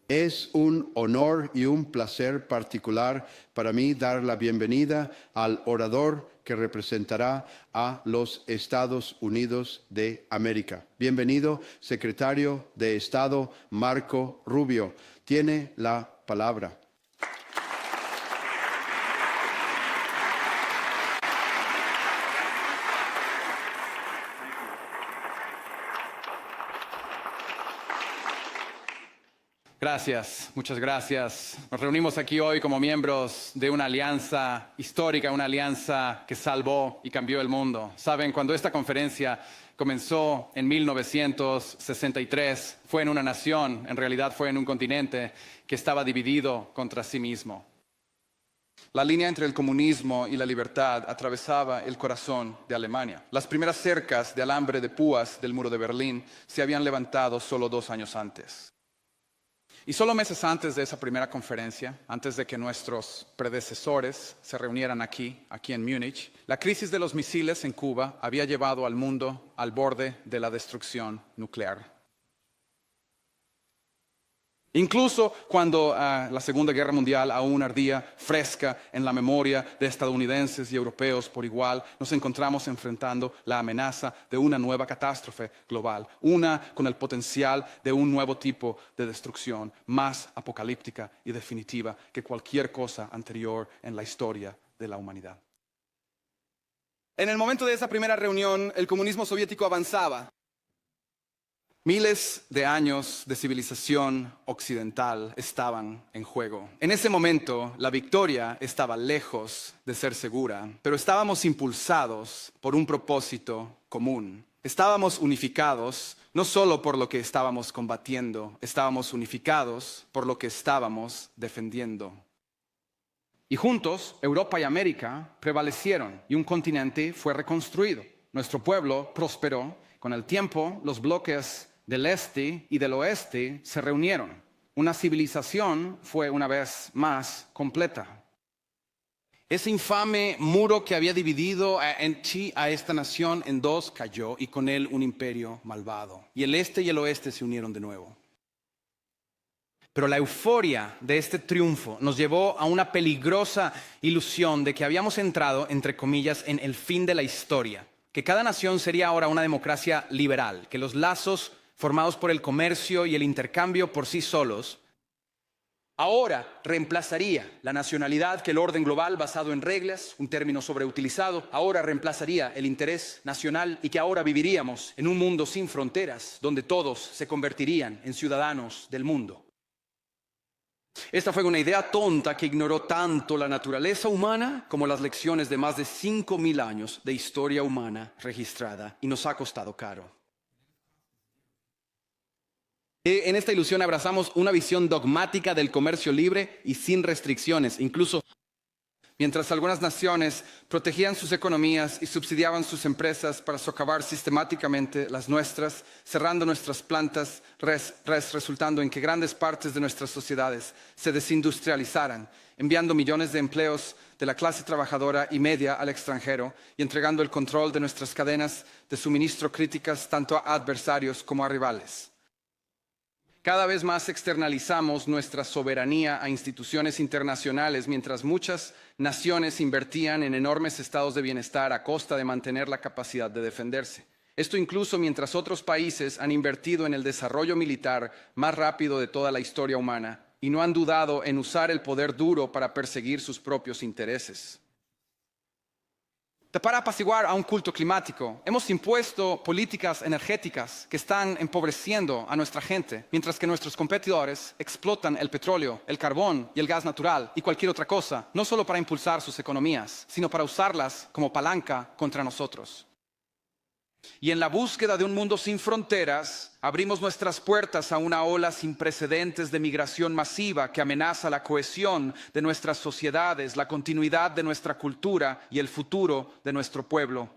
Es un honor y un placer particular para mí dar la bienvenida al orador que representará a los Estados Unidos de América. Bienvenido, secretario de Estado Marco Rubio. Tiene la palabra. Gracias, muchas gracias. Nos reunimos aquí hoy como miembros de una alianza histórica, una alianza que salvó y cambió el mundo. Saben, cuando esta conferencia comenzó en 1963, fue en una nación, en realidad fue en un continente que estaba dividido contra sí mismo. La línea entre el comunismo y la libertad atravesaba el corazón de Alemania. Las primeras cercas de alambre de púas del muro de Berlín se habían levantado solo 2 años antes. Y solo meses antes de esa primera conferencia, antes de que nuestros predecesores se reunieran aquí en Múnich, la crisis de los misiles en Cuba había llevado al mundo al borde de la destrucción nuclear. Incluso cuando la Segunda Guerra Mundial aún ardía fresca en la memoria de estadounidenses y europeos por igual, nos encontramos enfrentando la amenaza de una nueva catástrofe global, una con el potencial de un nuevo tipo de destrucción más apocalíptica y definitiva que cualquier cosa anterior en la historia de la humanidad. En el momento de esa primera reunión, el comunismo soviético avanzaba. Miles de años de civilización occidental estaban en juego. En ese momento, la victoria estaba lejos de ser segura, pero estábamos impulsados por un propósito común. Estábamos unificados no solo por lo que estábamos combatiendo, estábamos unificados por lo que estábamos defendiendo. Y juntos, Europa y América prevalecieron y un continente fue reconstruido. Nuestro pueblo prosperó. Con el tiempo, los bloques del este y del oeste se reunieron. Una civilización fue una vez más completa. Ese infame muro que había dividido a esta nación en dos cayó y con él un imperio malvado. Y el este y el oeste se unieron de nuevo. Pero la euforia de este triunfo nos llevó a una peligrosa ilusión de que habíamos entrado, entre comillas, en el fin de la historia. Que cada nación sería ahora una democracia liberal, que los lazos formados por el comercio y el intercambio por sí solos, ahora reemplazaría la nacionalidad que el orden global basado en reglas, un término sobreutilizado, ahora reemplazaría el interés nacional y que ahora viviríamos en un mundo sin fronteras, donde todos se convertirían en ciudadanos del mundo. Esta fue una idea tonta que ignoró tanto la naturaleza humana como las lecciones de más de 5.000 años de historia humana registrada y nos ha costado caro. En esta ilusión abrazamos una visión dogmática del comercio libre y sin restricciones, incluso mientras algunas naciones protegían sus economías y subsidiaban sus empresas para socavar sistemáticamente las nuestras, cerrando nuestras plantas, resultando en que grandes partes de nuestras sociedades se desindustrializaran, enviando millones de empleos de la clase trabajadora y media al extranjero y entregando el control de nuestras cadenas de suministro críticas tanto a adversarios como a rivales. Cada vez más externalizamos nuestra soberanía a instituciones internacionales, mientras muchas naciones invertían en enormes estados de bienestar a costa de mantener la capacidad de defenderse. Esto incluso mientras otros países han invertido en el desarrollo militar más rápido de toda la historia humana y no han dudado en usar el poder duro para perseguir sus propios intereses. Para apaciguar a un culto climático, hemos impuesto políticas energéticas que están empobreciendo a nuestra gente, mientras que nuestros competidores explotan el petróleo, el carbón y el gas natural y cualquier otra cosa, no solo para impulsar sus economías, sino para usarlas como palanca contra nosotros. Y en la búsqueda de un mundo sin fronteras, abrimos nuestras puertas a una ola sin precedentes de migración masiva que amenaza la cohesión de nuestras sociedades, la continuidad de nuestra cultura y el futuro de nuestro pueblo.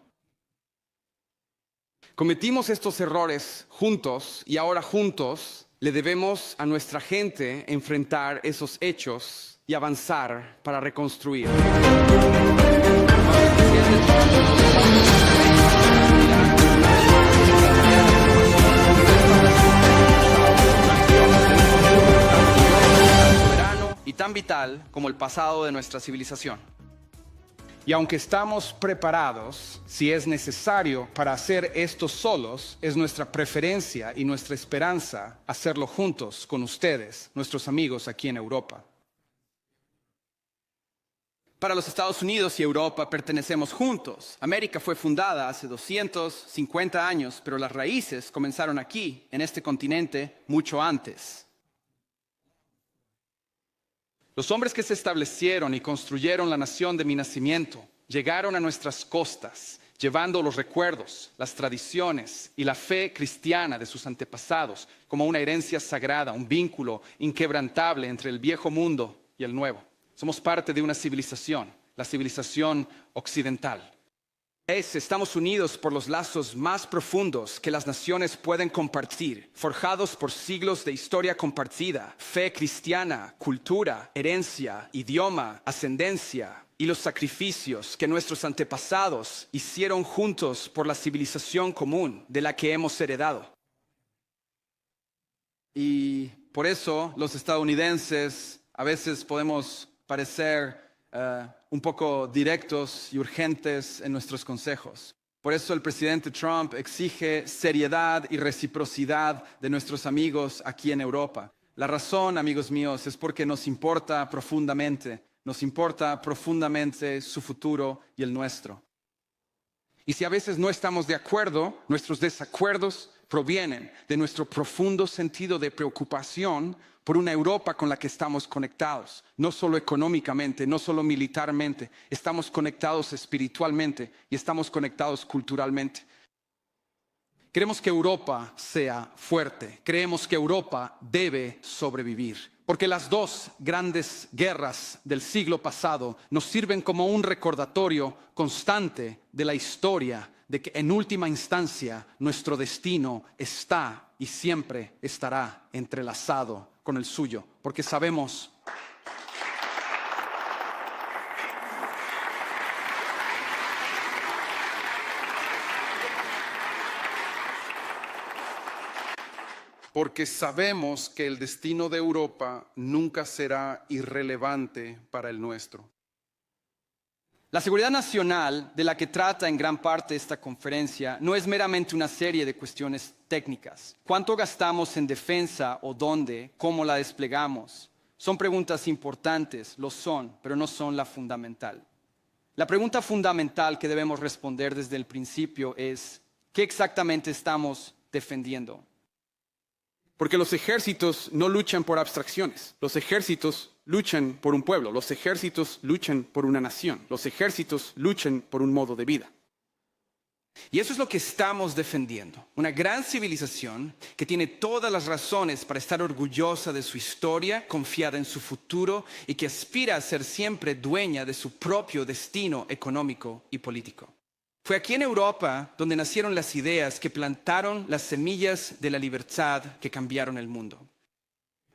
Cometimos estos errores juntos y ahora juntos le debemos a nuestra gente enfrentar esos hechos y avanzar para reconstruir. Y tan vital como el pasado de nuestra civilización. Y aunque estamos preparados, si es necesario, para hacer esto solos, es nuestra preferencia y nuestra esperanza hacerlo juntos con ustedes, nuestros amigos aquí en Europa. Para los Estados Unidos y Europa pertenecemos juntos. América fue fundada hace 250 años, pero las raíces comenzaron aquí, en este continente, mucho antes. Los hombres que se establecieron y construyeron la nación de mi nacimiento llegaron a nuestras costas, llevando los recuerdos, las tradiciones y la fe cristiana de sus antepasados como una herencia sagrada, un vínculo inquebrantable entre el viejo mundo y el nuevo. Somos parte de una civilización, la civilización occidental. Estamos unidos por los lazos más profundos que las naciones pueden compartir, forjados por siglos de historia compartida, fe cristiana, cultura, herencia, idioma, ascendencia y los sacrificios que nuestros antepasados hicieron juntos por la civilización común de la que hemos heredado. Y por eso los estadounidenses a veces podemos parecer un poco directos y urgentes en nuestros consejos. Por eso el presidente Trump exige seriedad y reciprocidad de nuestros amigos aquí en Europa. La razón, amigos míos, es porque nos importa profundamente su futuro y el nuestro. Y si a veces no estamos de acuerdo, nuestros desacuerdos provienen de nuestro profundo sentido de preocupación por una Europa con la que estamos conectados, no solo económicamente, no solo militarmente, estamos conectados espiritualmente y estamos conectados culturalmente. Queremos que Europa sea fuerte, creemos que Europa debe sobrevivir, porque las dos grandes guerras del siglo pasado nos sirven como un recordatorio constante de la historia, de que en última instancia nuestro destino está y siempre estará entrelazado con el suyo, porque sabemos que el destino de Europa nunca será irrelevante para el nuestro. La seguridad nacional, de la que trata en gran parte esta conferencia, no es meramente una serie de cuestiones técnicas. ¿Cuánto gastamos en defensa o dónde? ¿Cómo la desplegamos? Son preguntas importantes, lo son, pero no son la fundamental. La pregunta fundamental que debemos responder desde el principio es, ¿qué exactamente estamos defendiendo? Porque los ejércitos no luchan por abstracciones, los ejércitos luchan por un pueblo, los ejércitos luchan por una nación, los ejércitos luchan por un modo de vida. Y eso es lo que estamos defendiendo, una gran civilización que tiene todas las razones para estar orgullosa de su historia, confiada en su futuro y que aspira a ser siempre dueña de su propio destino económico y político. Fue aquí en Europa donde nacieron las ideas que plantaron las semillas de la libertad que cambiaron el mundo.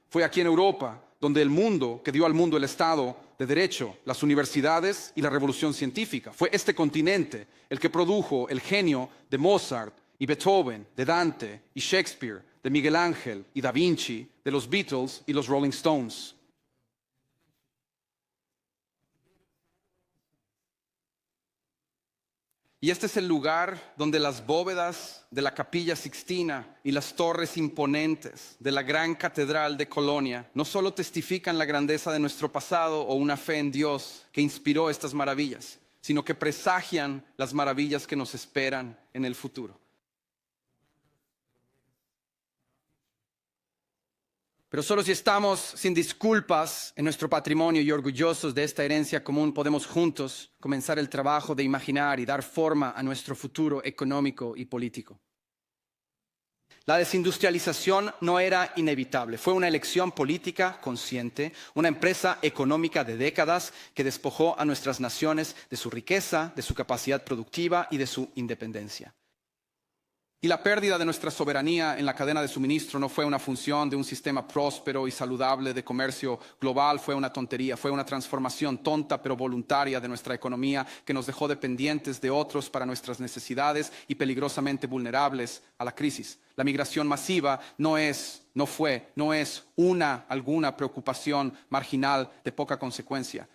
Fue aquí en Europa donde el mundo, que dio al mundo el Estado de Derecho, las universidades y la revolución científica. Fue este continente el que produjo el genio de Mozart y Beethoven, de Dante y Shakespeare, de Miguel Ángel y Da Vinci, de los Beatles y los Rolling Stones. Y este es el lugar donde las bóvedas de la Capilla Sixtina y las torres imponentes de la gran catedral de Colonia no solo testifican la grandeza de nuestro pasado o una fe en Dios que inspiró estas maravillas, sino que presagian las maravillas que nos esperan en el futuro. Pero solo si estamos sin disculpas en nuestro patrimonio y orgullosos de esta herencia común, podemos juntos comenzar el trabajo de imaginar y dar forma a nuestro futuro económico y político. La desindustrialización no era inevitable, fue una elección política consciente, una empresa económica de décadas que despojó a nuestras naciones de su riqueza, de su capacidad productiva y de su independencia. Y la pérdida de nuestra soberanía en la cadena de suministro no fue una función de un sistema próspero y saludable de comercio global, fue una tontería, fue una transformación tonta pero voluntaria de nuestra economía que nos dejó dependientes de otros para nuestras necesidades y peligrosamente vulnerables a la crisis. La migración masiva no es alguna preocupación marginal de poca consecuencia.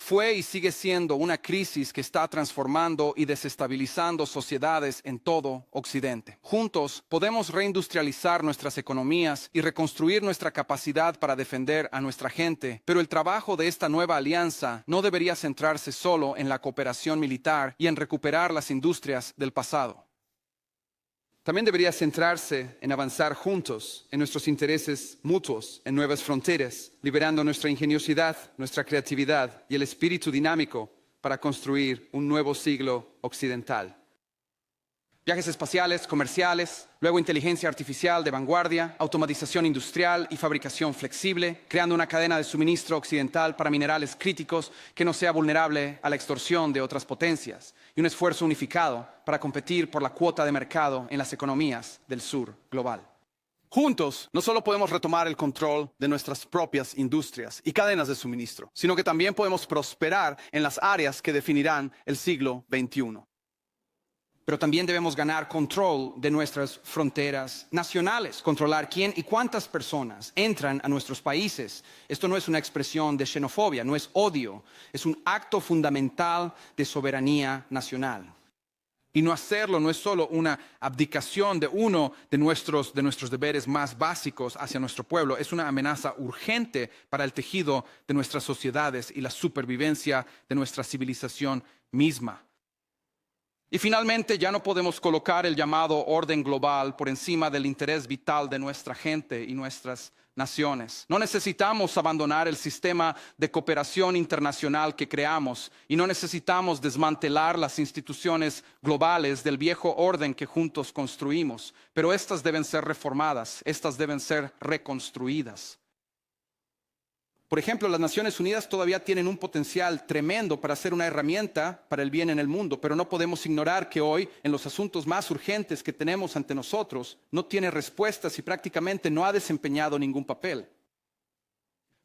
Fue y sigue siendo una crisis que está transformando y desestabilizando sociedades en todo Occidente. Juntos podemos reindustrializar nuestras economías y reconstruir nuestra capacidad para defender a nuestra gente, pero el trabajo de esta nueva alianza no debería centrarse solo en la cooperación militar y en recuperar las industrias del pasado. También debería centrarse en avanzar juntos en nuestros intereses mutuos, en nuevas fronteras, liberando nuestra ingeniosidad, nuestra creatividad y el espíritu dinámico para construir un nuevo siglo occidental. Viajes espaciales, comerciales, luego inteligencia artificial de vanguardia, automatización industrial y fabricación flexible, creando una cadena de suministro occidental para minerales críticos que no sea vulnerable a la extorsión de otras potencias, y un esfuerzo unificado para competir por la cuota de mercado en las economías del sur global. Juntos, no solo podemos retomar el control de nuestras propias industrias y cadenas de suministro, sino que también podemos prosperar en las áreas que definirán el siglo XXI. Pero también debemos ganar control de nuestras fronteras nacionales, controlar quién y cuántas personas entran a nuestros países. Esto no es una expresión de xenofobia, no es odio, es un acto fundamental de soberanía nacional. Y no hacerlo no es solo una abdicación de uno de nuestros deberes más básicos hacia nuestro pueblo, es una amenaza urgente para el tejido de nuestras sociedades y la supervivencia de nuestra civilización misma. Y finalmente, ya no podemos colocar el llamado orden global por encima del interés vital de nuestra gente y nuestras naciones. No necesitamos abandonar el sistema de cooperación internacional que creamos y no necesitamos desmantelar las instituciones globales del viejo orden que juntos construimos, pero estas deben ser reformadas, estas deben ser reconstruidas. Por ejemplo, las Naciones Unidas todavía tienen un potencial tremendo para ser una herramienta para el bien en el mundo, pero no podemos ignorar que hoy, en los asuntos más urgentes que tenemos ante nosotros, no tiene respuestas y prácticamente no ha desempeñado ningún papel.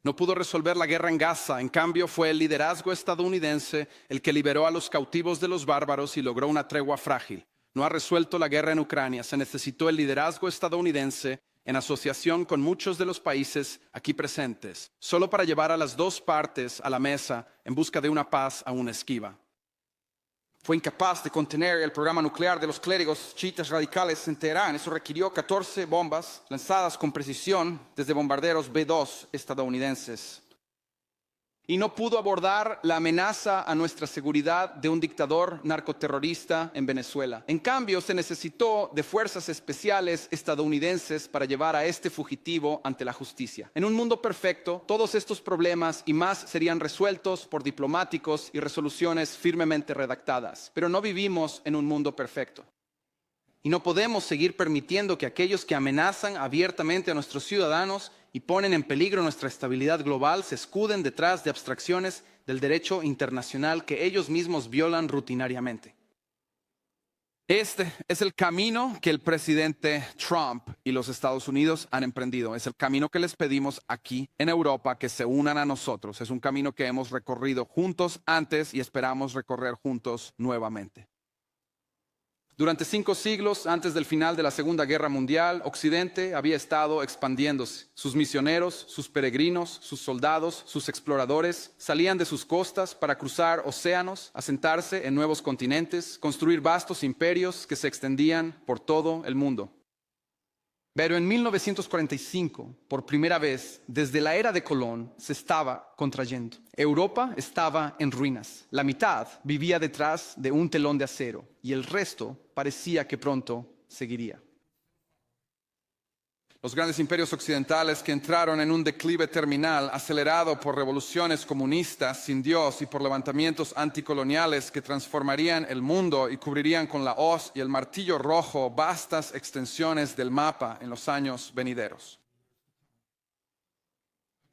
No pudo resolver la guerra en Gaza, en cambio fue el liderazgo estadounidense el que liberó a los cautivos de los bárbaros y logró una tregua frágil. No ha resuelto la guerra en Ucrania, se necesitó el liderazgo estadounidense en asociación con muchos de los países aquí presentes, solo para llevar a las dos partes a la mesa en busca de una paz aún esquiva. Fue incapaz de contener el programa nuclear de los clérigos chiitas radicales en Teherán. Eso requirió 14 bombas lanzadas con precisión desde bombarderos B-2 estadounidenses. Y no pudo abordar la amenaza a nuestra seguridad de un dictador narcoterrorista en Venezuela. En cambio, se necesitó de fuerzas especiales estadounidenses para llevar a este fugitivo ante la justicia. En un mundo perfecto, todos estos problemas y más serían resueltos por diplomáticos y resoluciones firmemente redactadas. Pero no vivimos en un mundo perfecto. Y no podemos seguir permitiendo que aquellos que amenazan abiertamente a nuestros ciudadanos y ponen en peligro nuestra estabilidad global se escuden detrás de abstracciones del derecho internacional que ellos mismos violan rutinariamente. Este es el camino que el presidente Trump y los Estados Unidos han emprendido. Es el camino que les pedimos aquí en Europa que se unan a nosotros. Es un camino que hemos recorrido juntos antes y esperamos recorrer juntos nuevamente. Durante 5 siglos antes del final de la Segunda Guerra Mundial, Occidente había estado expandiéndose. Sus misioneros, sus peregrinos, sus soldados, sus exploradores salían de sus costas para cruzar océanos, asentarse en nuevos continentes, construir vastos imperios que se extendían por todo el mundo. Pero en 1945, por primera vez, desde la era de Colón, se estaba contrayendo. Europa estaba en ruinas. La mitad vivía detrás de un telón de acero y el resto parecía que pronto seguiría. Los grandes imperios occidentales que entraron en un declive terminal acelerado por revoluciones comunistas sin Dios y por levantamientos anticoloniales que transformarían el mundo y cubrirían con la hoz y el martillo rojo vastas extensiones del mapa en los años venideros.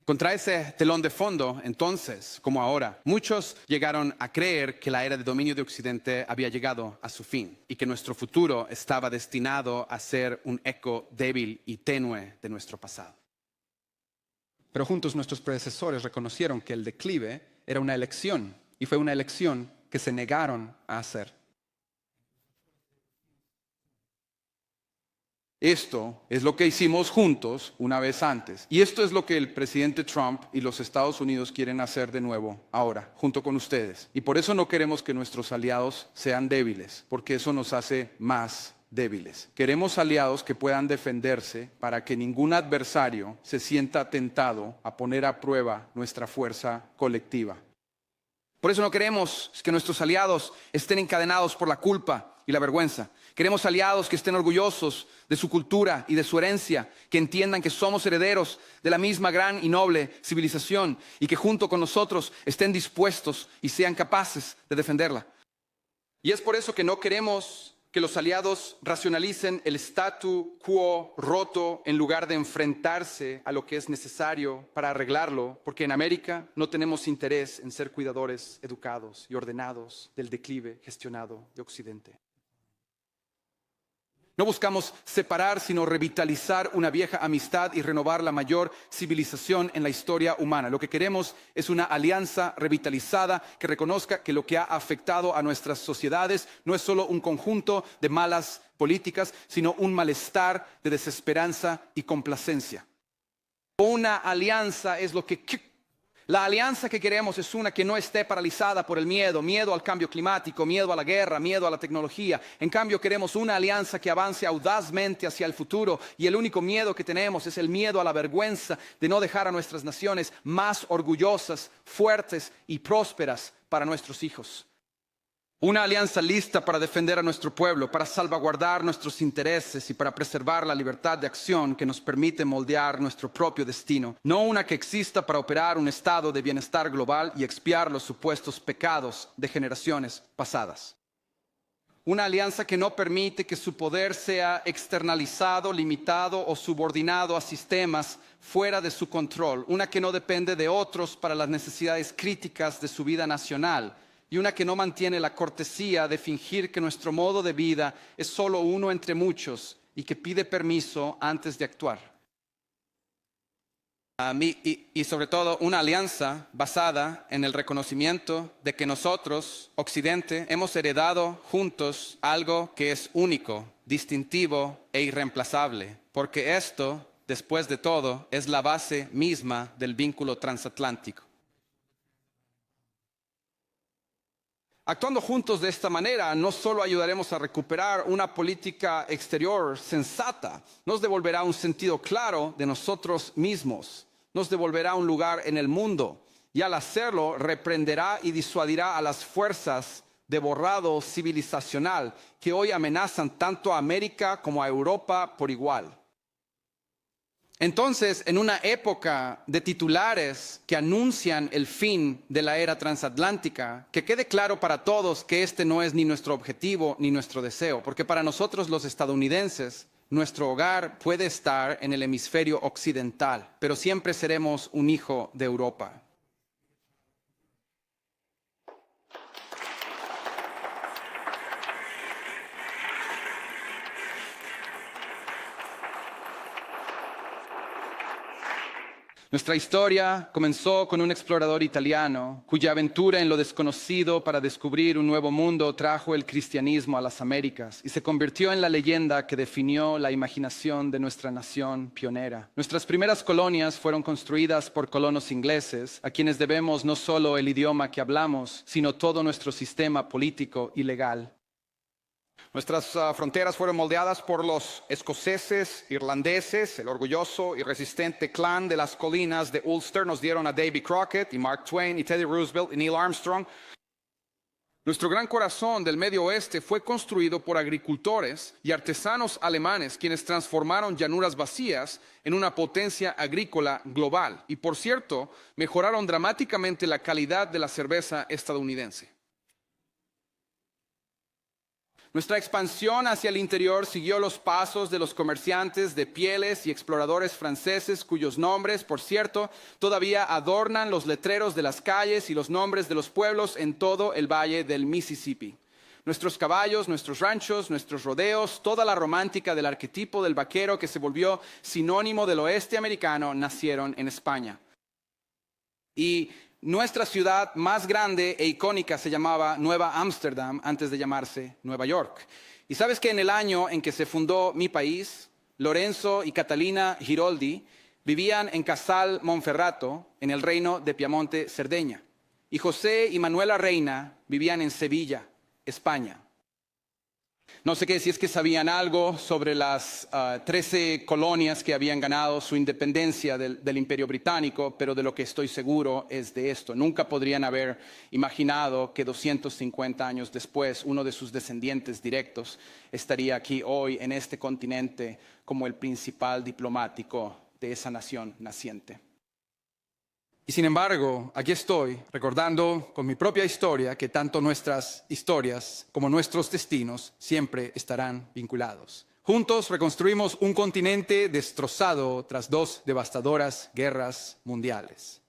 Contra ese telón de fondo, entonces, como ahora, muchos llegaron a creer que la era de dominio de Occidente había llegado a su fin y que nuestro futuro estaba destinado a ser un eco débil y tenue de nuestro pasado. Pero juntos nuestros predecesores reconocieron que el declive era una elección y fue una elección que se negaron a hacer. Esto es lo que hicimos juntos una vez antes. Y esto es lo que el presidente Trump y los Estados Unidos quieren hacer de nuevo ahora, junto con ustedes. Y por eso no queremos que nuestros aliados sean débiles, porque eso nos hace más débiles. Queremos aliados que puedan defenderse para que ningún adversario se sienta tentado a poner a prueba nuestra fuerza colectiva. Por eso no queremos que nuestros aliados estén encadenados por la culpa y la vergüenza. Queremos aliados que estén orgullosos de su cultura y de su herencia, que entiendan que somos herederos de la misma gran y noble civilización y que junto con nosotros estén dispuestos y sean capaces de defenderla. Y es por eso que no queremos que los aliados racionalicen el statu quo roto en lugar de enfrentarse a lo que es necesario para arreglarlo, porque en América no tenemos interés en ser cuidadores educados y ordenados del declive gestionado de Occidente. No buscamos separar, sino revitalizar una vieja amistad y renovar la mayor civilización en la historia humana. Lo que queremos es una alianza revitalizada que reconozca que lo que ha afectado a nuestras sociedades no es solo un conjunto de malas políticas, sino un malestar de desesperanza y complacencia. Una alianza es lo que... La alianza que queremos es una que no esté paralizada por el miedo al cambio climático, miedo a la guerra, miedo a la tecnología. En cambio, queremos una alianza que avance audazmente hacia el futuro y el único miedo que tenemos es el miedo a la vergüenza de no dejar a nuestras naciones más orgullosas, fuertes y prósperas para nuestros hijos. Una alianza lista para defender a nuestro pueblo, para salvaguardar nuestros intereses y para preservar la libertad de acción que nos permite moldear nuestro propio destino. No una que exista para operar un estado de bienestar global y expiar los supuestos pecados de generaciones pasadas. Una alianza que no permite que su poder sea externalizado, limitado o subordinado a sistemas fuera de su control. Una que no depende de otros para las necesidades críticas de su vida nacional. Y una que no mantiene la cortesía de fingir que nuestro modo de vida es solo uno entre muchos y que pide permiso antes de actuar. Y sobre todo una alianza basada en el reconocimiento de que nosotros, Occidente, hemos heredado juntos algo que es único, distintivo e irreemplazable. Porque esto, después de todo, es la base misma del vínculo transatlántico. Actuando juntos de esta manera, no solo ayudaremos a recuperar una política exterior sensata, nos devolverá un sentido claro de nosotros mismos, nos devolverá un lugar en el mundo y al hacerlo reprenderá y disuadirá a las fuerzas de borrado civilizacional que hoy amenazan tanto a América como a Europa por igual. Entonces, en una época de titulares que anuncian el fin de la era transatlántica, que quede claro para todos que este no es ni nuestro objetivo ni nuestro deseo, porque para nosotros los estadounidenses, nuestro hogar puede estar en el hemisferio occidental, pero siempre seremos un hijo de Europa. Nuestra historia comenzó con un explorador italiano cuya aventura en lo desconocido para descubrir un nuevo mundo trajo el cristianismo a las Américas y se convirtió en la leyenda que definió la imaginación de nuestra nación pionera. Nuestras primeras colonias fueron construidas por colonos ingleses, a quienes debemos no solo el idioma que hablamos, sino todo nuestro sistema político y legal. Nuestras fronteras fueron moldeadas por los escoceses, irlandeses, el orgulloso y resistente clan de las colinas de Ulster nos dieron a Davy Crockett y Mark Twain y Teddy Roosevelt y Neil Armstrong. Nuestro gran corazón del Medio Oeste fue construido por agricultores y artesanos alemanes quienes transformaron llanuras vacías en una potencia agrícola global y, por cierto, mejoraron dramáticamente la calidad de la cerveza estadounidense. Nuestra expansión hacia el interior siguió los pasos de los comerciantes de pieles y exploradores franceses cuyos nombres, por cierto, todavía adornan los letreros de las calles y los nombres de los pueblos en todo el valle del Mississippi. Nuestros caballos, nuestros ranchos, nuestros rodeos, toda la romántica del arquetipo del vaquero que se volvió sinónimo del oeste americano nacieron en España. Y nuestra ciudad más grande e icónica se llamaba Nueva Ámsterdam antes de llamarse Nueva York. Y sabes que en el año en que se fundó mi país, Lorenzo y Catalina Giroldi vivían en Casal Monferrato, en el reino de Piamonte, Cerdeña. Y José y Manuela Reina vivían en Sevilla, España. No sé si es que sabían algo sobre las 13 colonias que habían ganado su independencia del Imperio Británico, pero de lo que estoy seguro es de esto. Nunca podrían haber imaginado que 250 años después uno de sus descendientes directos estaría aquí hoy en este continente como el principal diplomático de esa nación naciente. Y sin embargo, aquí estoy recordando con mi propia historia que tanto nuestras historias como nuestros destinos siempre estarán vinculados. Juntos reconstruimos un continente destrozado tras 2 devastadoras guerras mundiales.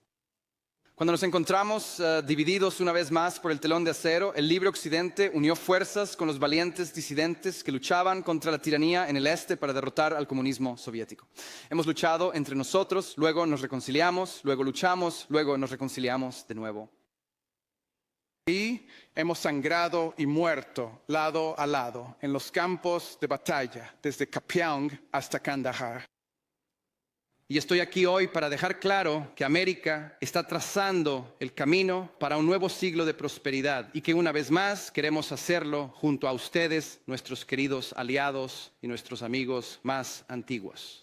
Cuando nos encontramos divididos una vez más por el telón de acero, el libre Occidente unió fuerzas con los valientes disidentes que luchaban contra la tiranía en el este para derrotar al comunismo soviético. Hemos luchado entre nosotros, luego nos reconciliamos, luego luchamos, luego nos reconciliamos de nuevo. Y hemos sangrado y muerto lado a lado en los campos de batalla, desde Kapiong hasta Kandahar. Y estoy aquí hoy para dejar claro que América está trazando el camino para un nuevo siglo de prosperidad y que una vez más queremos hacerlo junto a ustedes, nuestros queridos aliados y nuestros amigos más antiguos.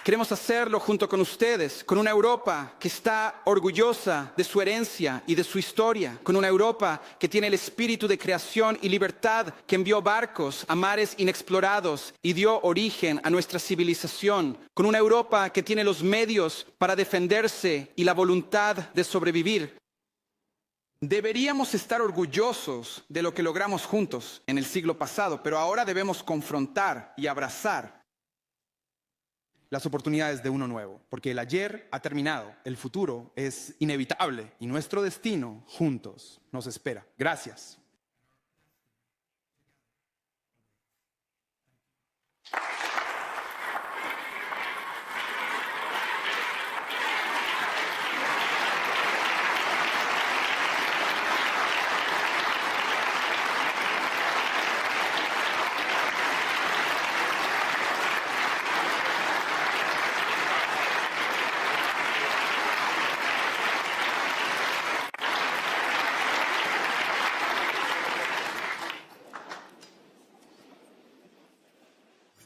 Queremos hacerlo junto con ustedes, con una Europa que está orgullosa de su herencia y de su historia, con una Europa que tiene el espíritu de creación y libertad, que envió barcos a mares inexplorados y dio origen a nuestra civilización, con una Europa que tiene los medios para defenderse y la voluntad de sobrevivir. Deberíamos estar orgullosos de lo que logramos juntos en el siglo pasado, pero ahora debemos confrontar y abrazar las oportunidades de uno nuevo, porque el ayer ha terminado, el futuro es inevitable y nuestro destino juntos nos espera. Gracias.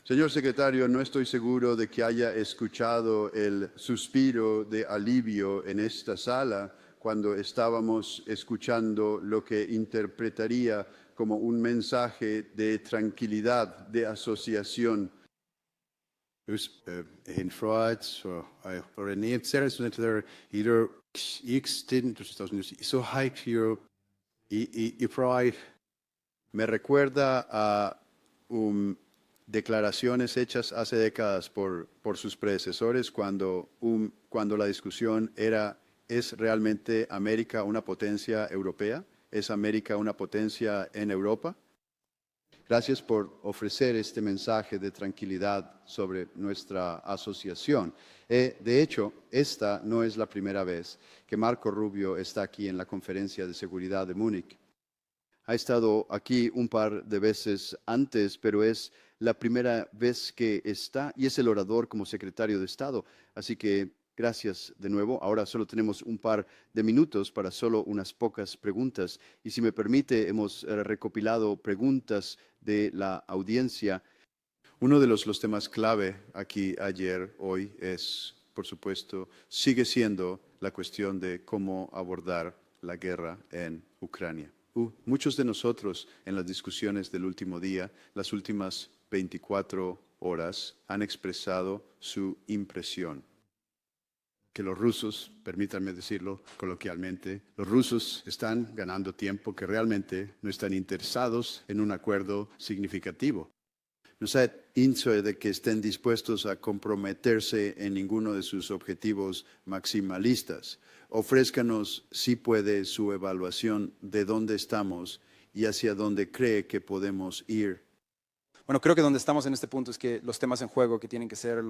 Señor secretario, no estoy seguro de que haya escuchado el suspiro de alivio en esta sala cuando estábamos escuchando lo que interpretaría como un mensaje de tranquilidad, de asociación. En Freud och René Zellweger ieder existen los Estados Unidos so hype y Freud me recuerda a un declaraciones hechas hace décadas por sus predecesores cuando la discusión ¿es realmente América una potencia europea? ¿Es América una potencia en Europa? Gracias por ofrecer este mensaje de tranquilidad sobre nuestra asociación. De hecho, esta no es la primera vez que Marco Rubio está aquí en la Conferencia de Seguridad de Múnich. Ha estado aquí un par de veces antes, pero es la primera vez que está y es el orador como secretario de Estado. Así que gracias de nuevo. Ahora solo tenemos un par de minutos para solo unas pocas preguntas. Y si me permite, hemos recopilado preguntas de la audiencia. Uno de los temas clave aquí ayer, hoy, es, por supuesto, sigue siendo la cuestión de cómo abordar la guerra en Ucrania. Muchos de nosotros en las discusiones del último día, las últimas 24 horas, han expresado su impresión. Que los rusos, permítanme decirlo coloquialmente, los rusos están ganando tiempo, que realmente no están interesados en un acuerdo significativo. No se hincha de que estén dispuestos a comprometerse en ninguno de sus objetivos maximalistas. Ofrézcanos, si puede, su evaluación de dónde estamos y hacia dónde cree que podemos ir. Bueno, creo que donde estamos en este punto es que los temas en juego que tienen que ser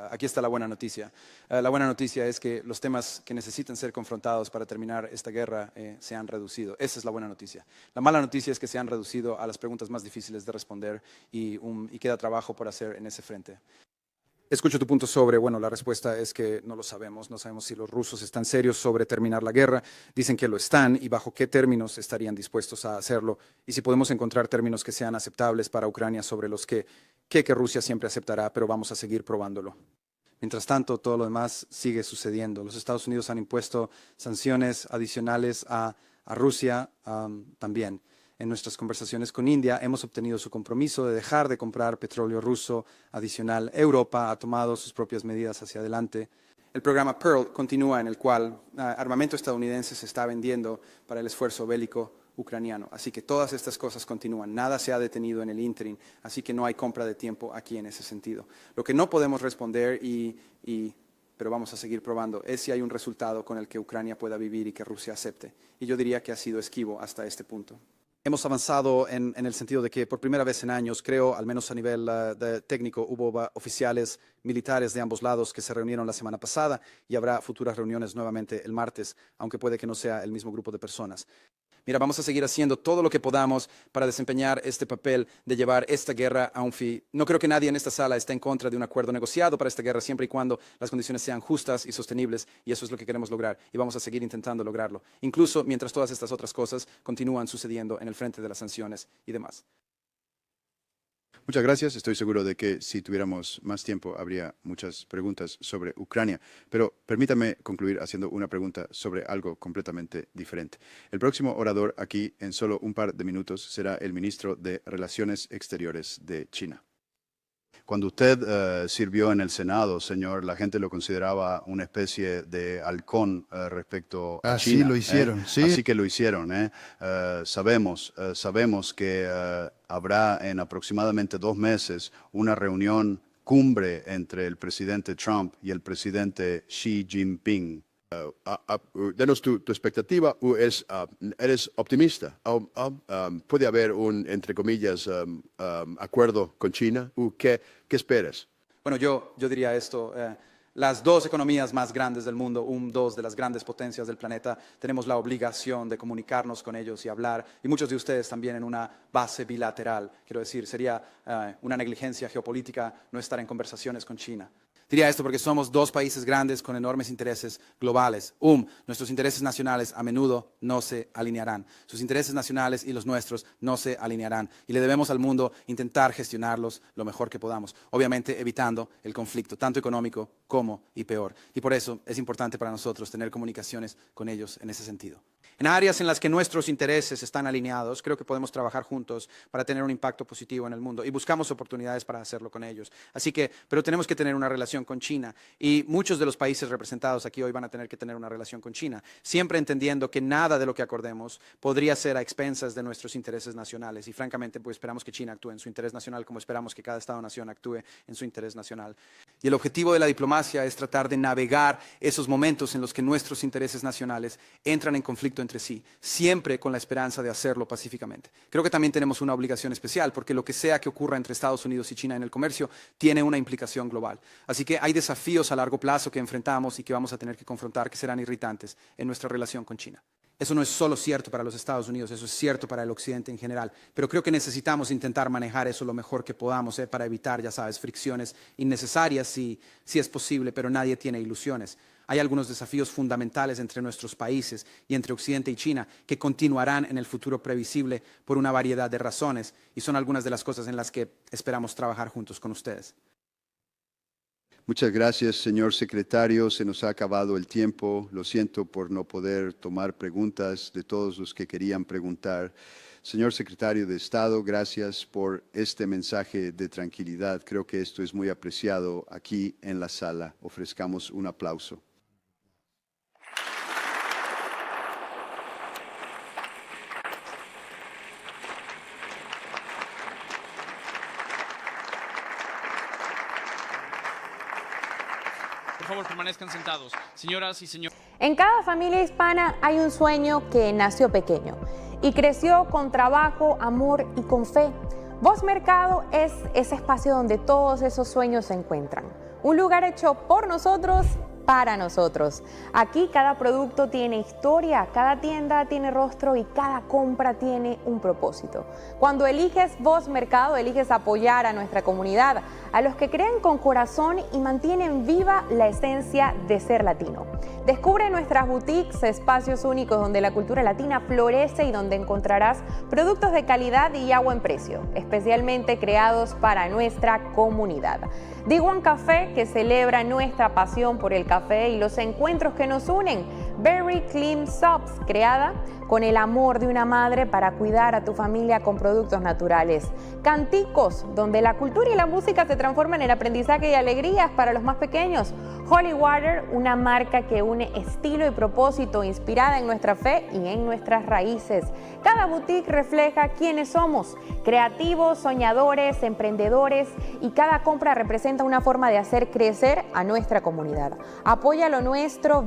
aquí está la buena noticia. La buena noticia es que los temas que necesitan ser confrontados para terminar esta guerra se han reducido. Esa es la buena noticia. La mala noticia es que se han reducido a las preguntas más difíciles de responder y queda trabajo por hacer en ese frente. Escucho tu punto sobre, bueno, la respuesta es que no lo sabemos, no sabemos si los rusos están serios sobre terminar la guerra, dicen que lo están y bajo qué términos estarían dispuestos a hacerlo y si podemos encontrar términos que sean aceptables para Ucrania sobre los que Rusia siempre aceptará, pero vamos a seguir probándolo. Mientras tanto, todo lo demás sigue sucediendo. Los Estados Unidos han impuesto sanciones adicionales a Rusia también. En nuestras conversaciones con India hemos obtenido su compromiso de dejar de comprar petróleo ruso adicional. Europa ha tomado sus propias medidas hacia adelante. El programa Pearl continúa, en el cual armamento estadounidense se está vendiendo para el esfuerzo bélico ucraniano. Así que todas estas cosas continúan. Nada se ha detenido en el ínterin, así que no hay compra de tiempo aquí en ese sentido. Lo que no podemos responder, pero vamos a seguir probando, es si hay un resultado con el que Ucrania pueda vivir y que Rusia acepte. Y yo diría que ha sido esquivo hasta este punto. Hemos avanzado en el sentido de que por primera vez en años, creo, al menos a nivel técnico, hubo oficiales militares de ambos lados que se reunieron la semana pasada y habrá futuras reuniones nuevamente el martes, aunque puede que no sea el mismo grupo de personas. Mira, vamos a seguir haciendo todo lo que podamos para desempeñar este papel de llevar esta guerra a un fin. No creo que nadie en esta sala esté en contra de un acuerdo negociado para esta guerra, siempre y cuando las condiciones sean justas y sostenibles, y eso es lo que queremos lograr, y vamos a seguir intentando lograrlo, incluso mientras todas estas otras cosas continúan sucediendo en el frente de las sanciones y demás. Muchas gracias. Estoy seguro de que si tuviéramos más tiempo habría muchas preguntas sobre Ucrania. Pero permítame concluir haciendo una pregunta sobre algo completamente diferente. El próximo orador aquí en solo un par de minutos será el ministro de Relaciones Exteriores de China. Cuando usted sirvió en el Senado, señor, la gente lo consideraba una especie de halcón respecto a China. Así lo hicieron, sí. Así que lo hicieron. Sabemos que habrá en aproximadamente 2 meses una reunión cumbre entre el presidente Trump y el presidente Xi Jinping. Denos tu expectativa. ¿Eres optimista? ¿Puede haber un, entre comillas, acuerdo con China? ¿Qué esperas? Bueno, yo diría esto. Las dos economías más grandes del mundo, dos de las grandes potencias del planeta, tenemos la obligación de comunicarnos con ellos y hablar, y muchos de ustedes también en una base bilateral. Quiero decir, sería una negligencia geopolítica no estar en conversaciones con China. Diría esto porque somos dos países grandes con enormes intereses globales. Nuestros intereses nacionales a menudo no se alinearán. Sus intereses nacionales y los nuestros no se alinearán. Y le debemos al mundo intentar gestionarlos lo mejor que podamos. Obviamente evitando el conflicto, tanto económico como y peor. Y por eso es importante para nosotros tener comunicaciones con ellos en ese sentido. En áreas en las que nuestros intereses están alineados, creo que podemos trabajar juntos para tener un impacto positivo en el mundo y buscamos oportunidades para hacerlo con ellos. Así que, pero tenemos que tener una relación con China y muchos de los países representados aquí hoy van a tener que tener una relación con China, siempre entendiendo que nada de lo que acordemos podría ser a expensas de nuestros intereses nacionales y francamente pues esperamos que China actúe en su interés nacional como esperamos que cada Estado-nación actúe en su interés nacional. Y el objetivo de la diplomacia es tratar de navegar esos momentos en los que nuestros intereses nacionales entran en conflicto entre sí, siempre con la esperanza de hacerlo pacíficamente. Creo que también tenemos una obligación especial, porque lo que sea que ocurra entre Estados Unidos y China en el comercio tiene una implicación global. Así que hay desafíos a largo plazo que enfrentamos y que vamos a tener que confrontar, que serán irritantes en nuestra relación con China. Eso no es solo cierto para los Estados Unidos, eso es cierto para el Occidente en general, pero creo que necesitamos intentar manejar eso lo mejor que podamos para evitar, ya sabes, fricciones innecesarias si es posible, pero nadie tiene ilusiones. Hay algunos desafíos fundamentales entre nuestros países y entre Occidente y China que continuarán en el futuro previsible por una variedad de razones y son algunas de las cosas en las que esperamos trabajar juntos con ustedes. Muchas gracias, señor secretario. Se nos ha acabado el tiempo. Lo siento por no poder tomar preguntas de todos los que querían preguntar. Señor secretario de Estado, gracias por este mensaje de tranquilidad. Creo que esto es muy apreciado aquí en la sala. Ofrezcamos un aplauso. Por favor, permanezcan sentados. Señoras y señores. En cada familia hispana hay un sueño que nació pequeño y creció con trabajo, amor y con fe. Voz Mercado es ese espacio donde todos esos sueños se encuentran. Un lugar hecho por nosotros, para nosotros. Aquí cada producto tiene historia, cada tienda tiene rostro y cada compra tiene un propósito. Cuando eliges Voz Mercado, eliges apoyar a nuestra comunidad, a los que creen con corazón y mantienen viva la esencia de ser latino. Descubre nuestras boutiques, espacios únicos donde la cultura latina florece y donde encontrarás productos de calidad y a buen precio, especialmente creados para nuestra comunidad. D1 Café, que celebra nuestra pasión por el café y los encuentros que nos unen. Berry Clean Subs, creada con el amor de una madre para cuidar a tu familia con productos naturales. Canticos, donde la cultura y la música se transforman en aprendizaje y alegrías para los más pequeños. Holy Water, una marca que une estilo y propósito inspirada en nuestra fe y en nuestras raíces. Cada boutique refleja quiénes somos, creativos, soñadores, emprendedores, y cada compra representa una forma de hacer crecer a nuestra comunidad. Apoya lo nuestro,